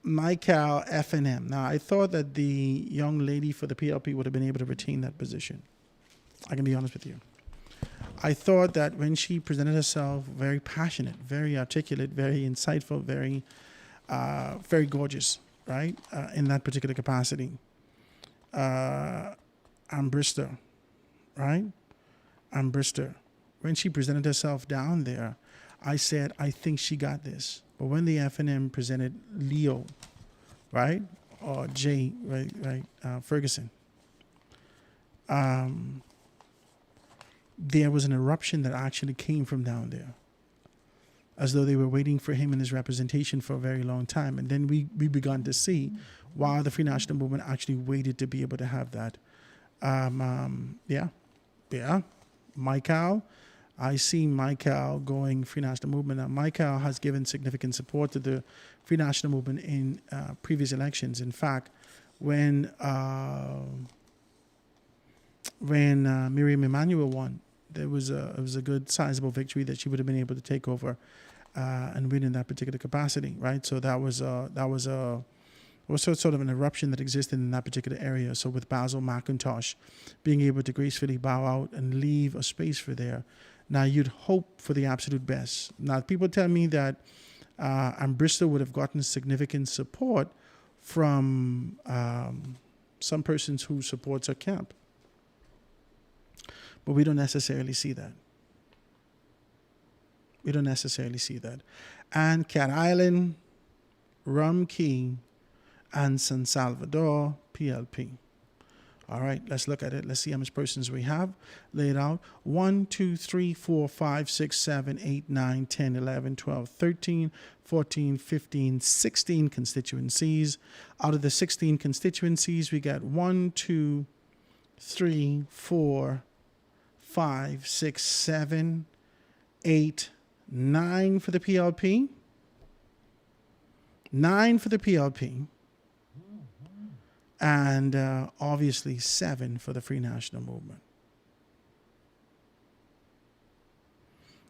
FNM. Now, I thought that the young lady for the PLP would have been able to retain that position. I can be honest with you. I thought that when she presented herself, very passionate, very articulate, very insightful, very gorgeous, right? In that particular capacity. Ambrister, right? Ambrister. When she presented herself down there, I said, I think she got this. But when the FNM presented Leo, right? Or Jay, right? Ferguson. There was an eruption that actually came from down there, as though they were waiting for him and his representation for a very long time. And then we began to see why the Free National Movement actually waited to be able to have that. Michael, I see Michael going Free National Movement. Now, Michael has given significant support to the Free National Movement in previous elections. In fact, when Miriam Emanuel won, it was a good sizable victory that she would have been able to take over and win in that particular capacity, right? So that was sort of an eruption that existed in that particular area. So with Basil McIntosh being able to gracefully bow out and leave a space for there, now you'd hope for the absolute best. Now people tell me that Bristol would have gotten significant support from some persons who supports her camp. But we don't necessarily see that. We don't necessarily see that. And Cat Island, Rum Key, and San Salvador, PLP. All right, let's look at it. Let's see how much persons we have laid out. 1, 2, 3, 4, 5, 6, 7, 8, 9, 10, 11, 12, 13, 14, 15, 16 constituencies. Out of the 16 constituencies, we got 1, 2, 3, 4, 5, 6, 7, 8, 9 for the PLP. 9 for the PLP. and obviously 7 for the Free National Movement.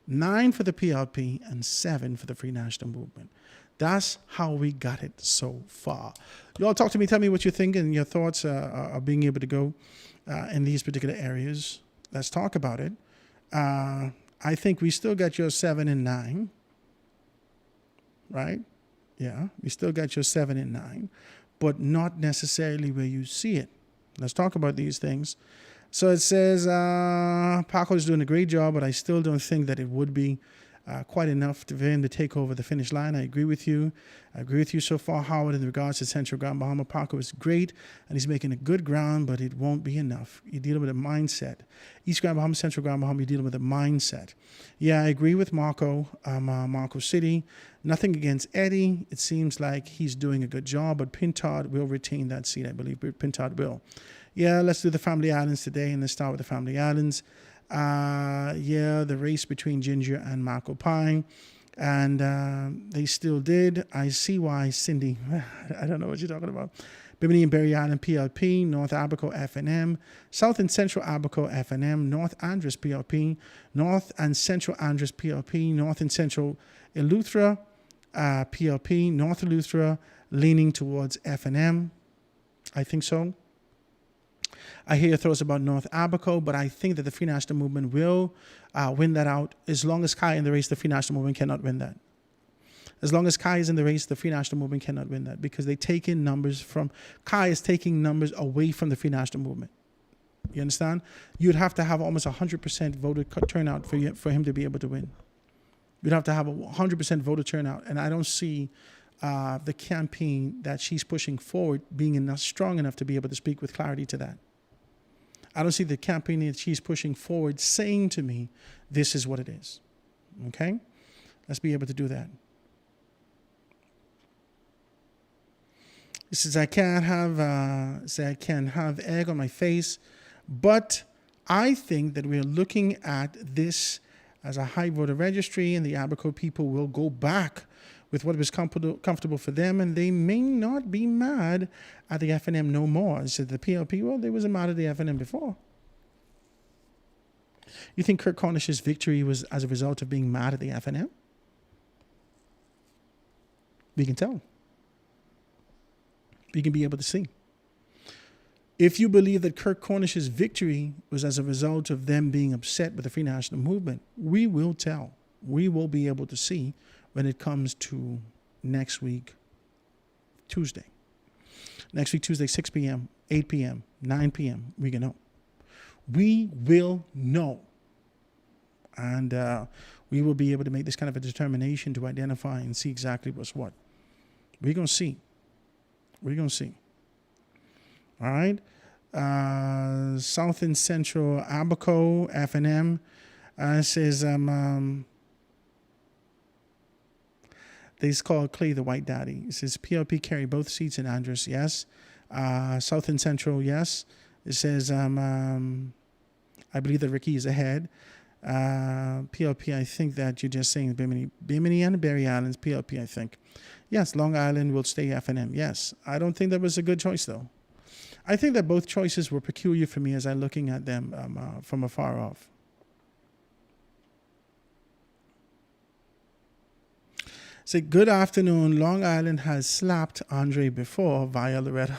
9 for the PLP and 7 for the Free National Movement. That's how we got it so far. You all talk to me. Tell me what you think and your thoughts are being able to go in these particular areas. Let's talk about it. I think we still got your 7 and 9. Right? Yeah, we still got your 7 and 9, but not necessarily where you see it. Let's talk about these things. So it says, Paco is doing a great job, but I still don't think that it would be quite enough for him to take over the finish line. I agree with you. I agree with you so far, Howard, in regards to Central Ground. Bahama. Paco is great, and he's making a good ground, but it won't be enough. You're dealing with a mindset. East Grand Bahama, Central Ground Bahama, you're dealing with a mindset. Yeah, I agree with Marco, Marco City. Nothing against Eddie. It seems like he's doing a good job, but Pintard will retain that seat, I believe. Pintard will. Yeah, let's do the Family Islands today, and let's start with the Family Islands. Yeah, the race between Ginger and Marco Pine, and they still did. I see why Cindy, I don't know what you're talking about. Bimini and Berry Island PLP, North Abaco FNM, South and Central Abaco FNM, North Andros PLP, North and Central Andros PLP, North and Central Eleuthera PLP, North Eleuthera leaning towards FNM. I think so. I hear your thoughts about North Abaco, but I think that the Free National Movement will win that out. As long as Kai in the race, the Free National Movement cannot win that. As long as Kai is in the race, the Free National Movement cannot win that because they take in numbers from... Kai is taking numbers away from the Free National Movement. You understand? You'd have to have almost 100% voter turnout for him to be able to win. You'd have to have a 100% voter turnout, and I don't see the campaign that she's pushing forward being strong enough to be able to speak with clarity to that. I don't see the campaign that she's pushing forward saying to me, this is what it is. Okay? Let's be able to do that. It says, I can't have egg on my face, but I think that we're looking at this as a high voter registry, and the Abaco people will go back with what was comfortable for them, and they may not be mad at the FNM no more. So the PLP, well, they wasn't mad at the FNM before. You think Kurt Cornish's victory was as a result of being mad at the FNM? We can tell. We can be able to see. If you believe that Kurt Cornish's victory was as a result of them being upset with the Free National Movement, we will tell. We will be able to see when it comes to next week, Tuesday. Next week, Tuesday, 6 p.m., 8 p.m., 9 p.m., we can know. We will know. And we will be able to make this kind of a determination to identify and see exactly what's what. We're going to see. We're going to see. All right. South and Central Abaco, FNM, says, they call Clay the White Daddy. It says PLP carry both seats in Andros, yes. South and Central, yes. It says, I believe that Ricky is ahead. PLP, I think that you're just saying Bimini and the Berry Islands, PLP, I think. Yes, Long Island will stay FNM, yes. I don't think that was a good choice, though. I think that both choices were peculiar for me as I'm looking at them from afar off. Say, good afternoon. Long Island has slapped Andre before via Loretta.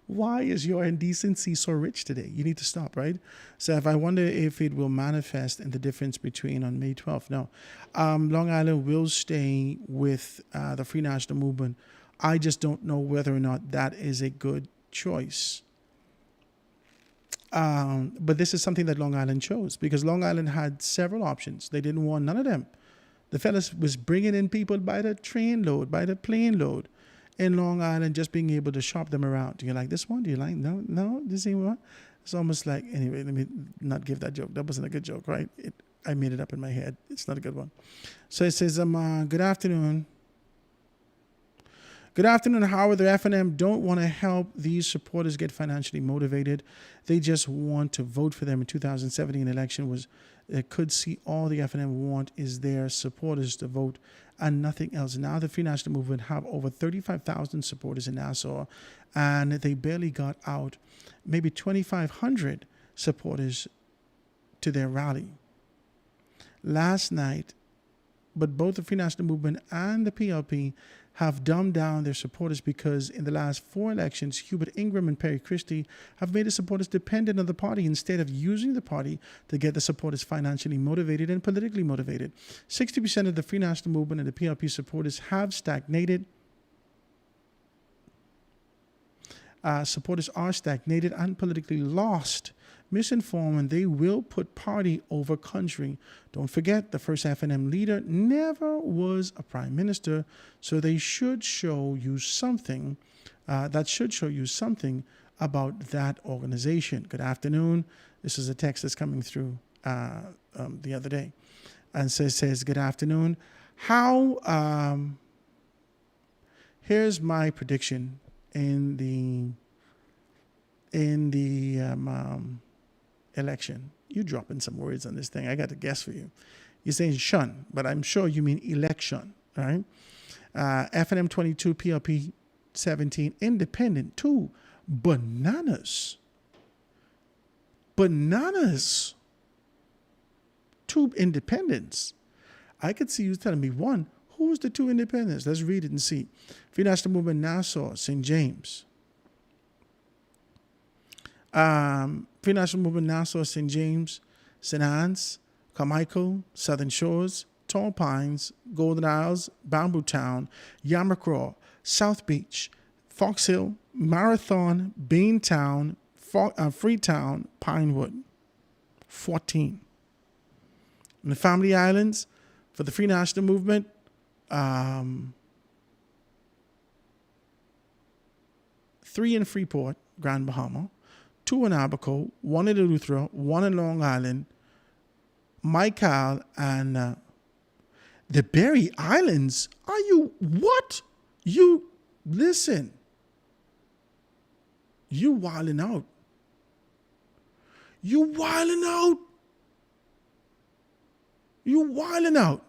Why is your indecency so rich today? You need to stop, right? So if I wonder if it will manifest in the difference between on May 12th. No. Long Island will stay with the Free National Movement. I just don't know whether or not that is a good choice. But this is something that Long Island chose because Long Island had several options. They didn't want none of them. The fellas was bringing in people by the train load, by the plane load in Long Island, just being able to shop them around. Do you like this one? Do you like, no, this ain't one? It's almost like, anyway, let me not give that joke. That wasn't a good joke, right? I made it up in my head. It's not a good one. So it says, good afternoon. Good afternoon, Howard. The FNM don't want to help these supporters get financially motivated. They just want to vote for them in 2017 election. Could see all the FNM want is their supporters to vote and nothing else. Now the Free National Movement have over 35,000 supporters in Nassau, and they barely got out maybe 2,500 supporters to their rally. Last night, but both the Free National Movement and the PLP have dumbed down their supporters because in the last 4 elections, Hubert Ingram and Perry Christie have made the supporters dependent on the party instead of using the party to get the supporters financially motivated and politically motivated. 60% of the Free National Movement and the PLP supporters have stagnated. Supporters are stagnated and politically lost, misinformed, and they will put party over country. Don't forget, the first FNM leader never was a prime minister, so they should show you something. That should show you something about that organization. Good afternoon. This is a text that's coming through the other day, and so it says, "Good afternoon. Here's my prediction in the election." You dropping some words on this thing. I got to guess for you. You're saying shun, but I'm sure you mean election. All right. FNM 22, PLP 17, independent 2. Bananas. 2 independents. I could see you telling me 1. Who's the 2 independents? Let's read it and see. Free National Movement, Nassau, St. James. Free National Movement, Nassau, St. James, St. Anne's, Carmichael, Southern Shores, Tall Pines, Golden Isles, Bamboo Town, Yamacraw, South Beach, Fox Hill, Marathon, Beantown, Freetown, Pinewood. 14. In the Family Islands, for the Free National Movement, 3 in Freeport, Grand Bahama, 2 in Abaco, 1 in Eleuthera, 1 in Long Island, Michael, and the Berry Islands. Are you what? You listen. You wilding out. You wilding out. You wilding out.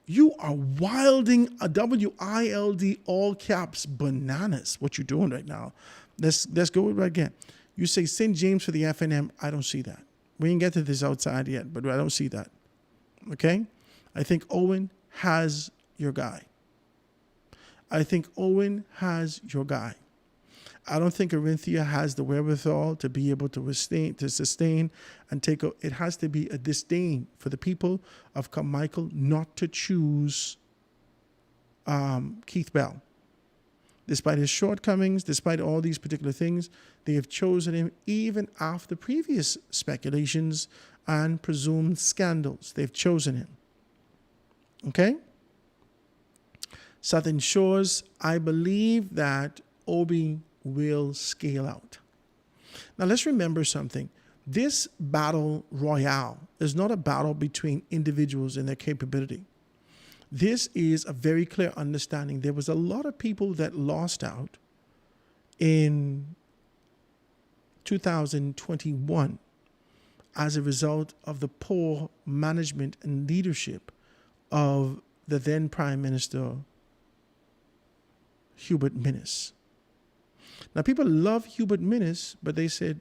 You are wilding, a W-I-L-D, all caps, bananas. What you doing right now? Let's go right again. You say St. James for the FNM. I don't see that. We didn't get to this outside yet, but I don't see that. Okay? I think Owen has your guy. I don't think Orinthia has the wherewithal to be able to sustain and take a, it has to be a disdain for the people of Carmichael not to choose Keith Bell. Despite his shortcomings, despite all these particular things, they have chosen him even after previous speculations and presumed scandals. They've chosen him. Okay? Southern Shores, I believe that Obi will scale out. Now let's remember something. This battle royale is not a battle between individuals and their capability. This is a very clear understanding. There was a lot of people that lost out in 2021 as a result of the poor management and leadership of the then Prime Minister Hubert Minnis. Now, people love Hubert Minnis, but they said,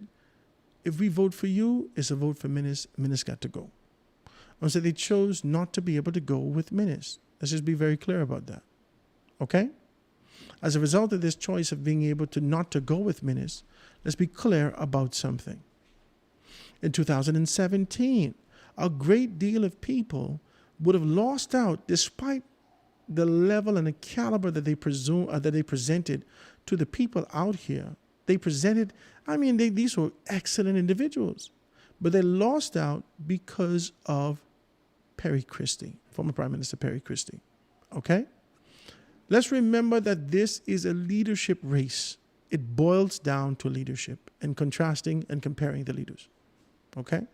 if we vote for you, it's a vote for Minnis. Minnis got to go. And so they chose not to be able to go with Minnis. Let's just be very clear about that. Okay? As a result of this choice of being able to not to go with Minnis, let's be clear about something. In 2017, a great deal of people would have lost out despite the level and the caliber that they presented to the people out here. They presented, these were excellent individuals, but they lost out because of Perry Christie, former Prime Minister Perry Christie. Okay? Let's remember that this is a leadership race. It boils down to leadership and contrasting and comparing the leaders. Okay?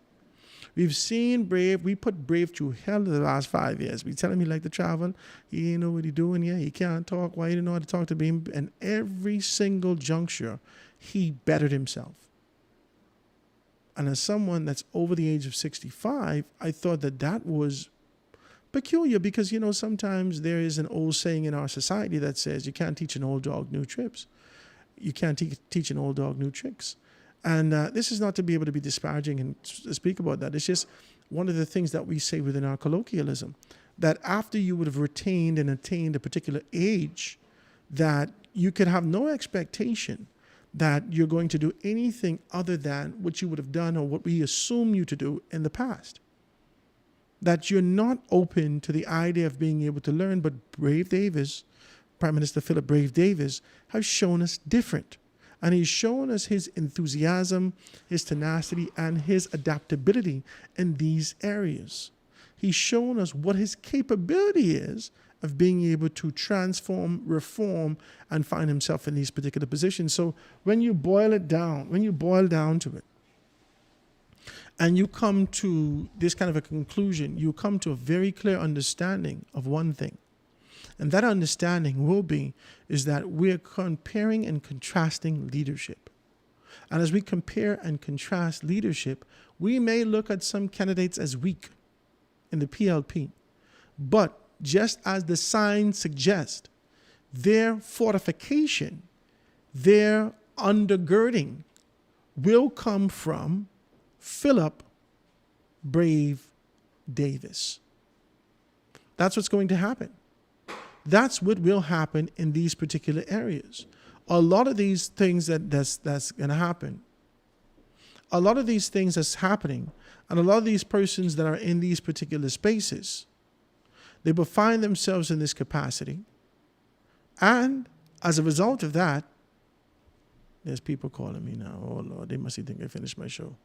We've seen Brave. We put Brave through hell the last 5 years. We tell him he like to travel. He ain't know what he doing here. He can't talk. Why he didn't know how to talk to me? And every single juncture, he bettered himself. And as someone that's over the age of 65, I thought that was peculiar because, sometimes there is an old saying in our society that says you can't teach an old dog new tricks. You can't teach an old dog new tricks. And this is not to be able to be disparaging and speak about that. It's just one of the things that we say within our colloquialism, that after you would have retained and attained a particular age, that you could have no expectation that you're going to do anything other than what you would have done or what we assume you to do in the past. That you're not open to the idea of being able to learn, but Brave Davis, Prime Minister Philip Brave Davis, has shown us different. And he's shown us his enthusiasm, his tenacity, and his adaptability in these areas. He's shown us what his capability is of being able to transform, reform, and find himself in these particular positions. So when you boil down to it, and you come to this kind of a conclusion, you come to a very clear understanding of one thing. And that understanding is that we're comparing and contrasting leadership. And as we compare and contrast leadership, we may look at some candidates as weak in the PLP. But just as the signs suggest, their fortification, their undergirding will come from Philip Brave Davis. That's what's going to happen. That's what will happen in these particular areas. A lot of these things that's going to happen, a lot of these things that's happening, and a lot of these persons that are in these particular spaces, they will find themselves in this capacity. And as a result of that, there's people calling me now. Oh, Lord, they must think I finished my show.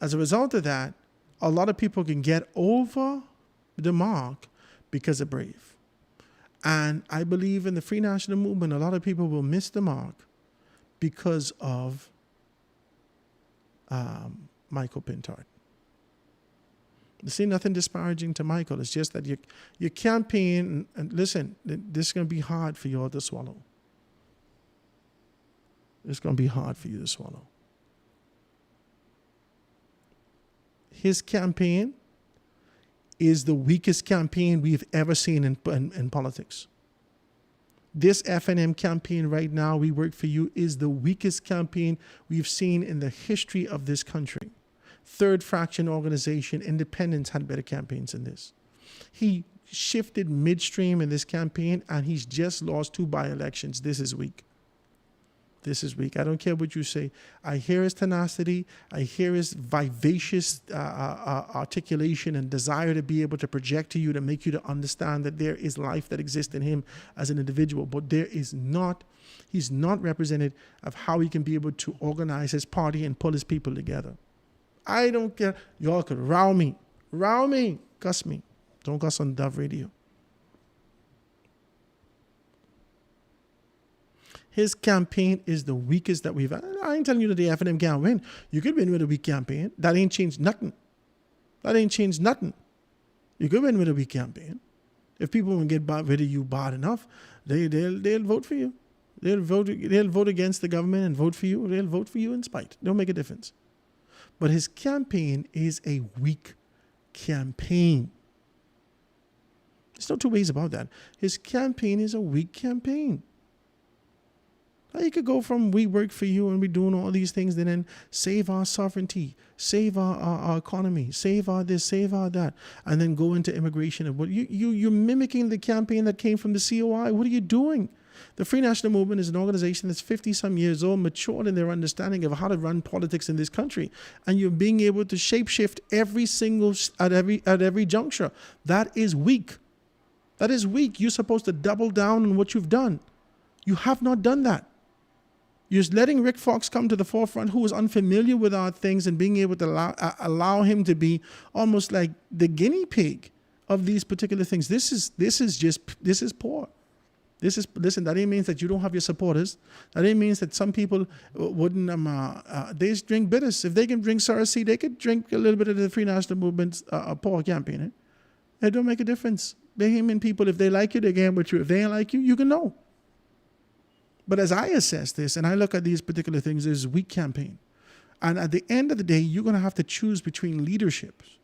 As a result of that, a lot of people can get over the mark because of Brave. And I believe in the Free National Movement, a lot of people will miss the mark because of Michael Pintard. You see, nothing disparaging to Michael. It's just that your campaign, and listen, this is going to be hard for you all to swallow. It's going to be hard for you to swallow. His campaign is the weakest campaign we've ever seen in politics. This FNM campaign right now, We Work For You, is the weakest campaign we've seen in the history of this country. Third Fraction Organization, Independents had better campaigns than this. He shifted midstream in this campaign, and he's just lost 2 by-elections. This is weak. This is weak. I don't care what you say. I hear his tenacity. I hear his vivacious articulation and desire to be able to project to you, to make you to understand that there is life that exists in him as an individual. But he's not represented of how he can be able to organize his party and pull his people together. I don't care. Y'all could row me, cuss me. Don't cuss on Dove Radio. His campaign is the weakest that we've had. I ain't telling you that the FNM can't win. You could win with a weak campaign. That ain't changed nothing. You could win with a weak campaign. If people won't get rid of you bad enough, they'll vote for you. They'll vote against the government and vote for you. They'll vote for you in spite. Don't make a difference. But his campaign is a weak campaign. There's no two ways about that. His campaign is a weak campaign. You could go from We Work For You and we're doing all these things, and then save our sovereignty, save our economy, save our this, save our that, and then go into immigration. And what you're mimicking the campaign that came from the COI. What are you doing? The Free National Movement is an organization that's 50-some years old, matured in their understanding of how to run politics in this country, and you're being able to shapeshift at every juncture. That is weak. That is weak. You're supposed to double down on what you've done. You have not done that. You're letting Rick Fox come to the forefront, who is unfamiliar with our things, and being able to allow him to be almost like the guinea pig of these particular things. This is poor. Listen, that ain't means that you don't have your supporters. That ain't means that some people wouldn't, they drink bitters. If they can drink Sarasi, they could drink a little bit of the Free National Movement's poor campaign. It don't make a difference. They human people. If they like you, they get with you. If they ain't like you, you can know. But as I assess this and I look at these particular things, there's a weak campaign. And at the end of the day, you're going to have to choose between leaderships.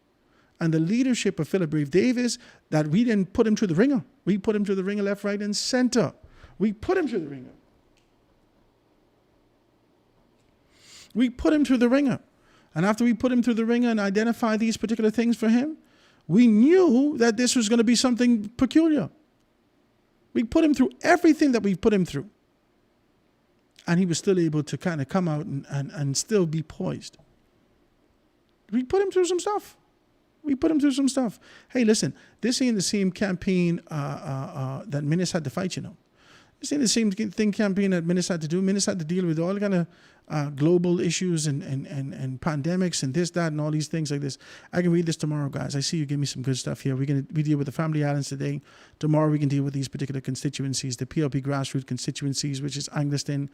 and the leadership of Philip Brave Davis that we didn't put him through the ringer. We put him through the ringer left, right, and center. We put him through the ringer. We put him through the ringer. And after we put him through the ringer and identify these particular things for him, we knew that this was going to be something peculiar. We put him through everything that we put him through. And he was still able to kind of come out and still be poised. We put him through some stuff. Hey, listen, this ain't the same campaign that Minnis had to fight, you know. This ain't the same campaign that Minnis had to do. Minnis had to deal with all kind of global issues and pandemics and this, that, and all these things like this. I can read this tomorrow, guys. I see you give me some good stuff here. We deal with the family islands today. Tomorrow we can deal with these particular constituencies, the PLP grassroots constituencies, which is Angliston,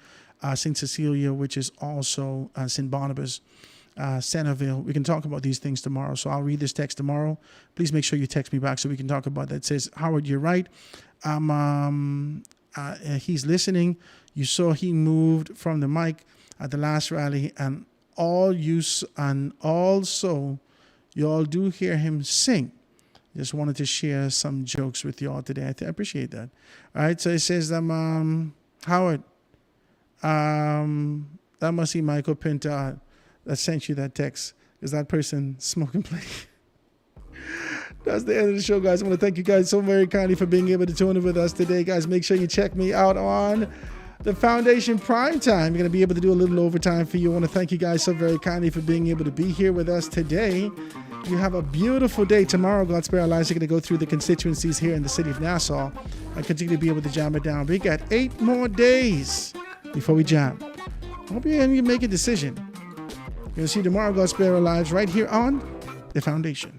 St. Cecilia, which is also St. Barnabas, Centerville. We can talk about these things tomorrow. So I'll read this text tomorrow. Please make sure you text me back so we can talk about that. It says, Howard, you're right. He's listening. You saw he moved from the mic at the last rally, and also you all do hear him sing. Just wanted to share some jokes with you all today. I appreciate that. All right, so it says, Howard, that must be Michael Pinta that sent you that text, because that person smoking play. That's the end of the show, guys. I want to thank you guys so very kindly for being able to tune in with us today, guys. Make sure you check me out on the Foundation Primetime. We're going to be able to do a little overtime for you. I want to thank you guys so very kindly for being able to be here with us today. You have a beautiful day. Tomorrow, God spare our lives, we're going to go through the constituencies here in the city of Nassau and continue to be able to jam it down. We got 8 more days before we jam. I hope you make a decision. You're going to see tomorrow, God spare our lives, right here on the Foundation.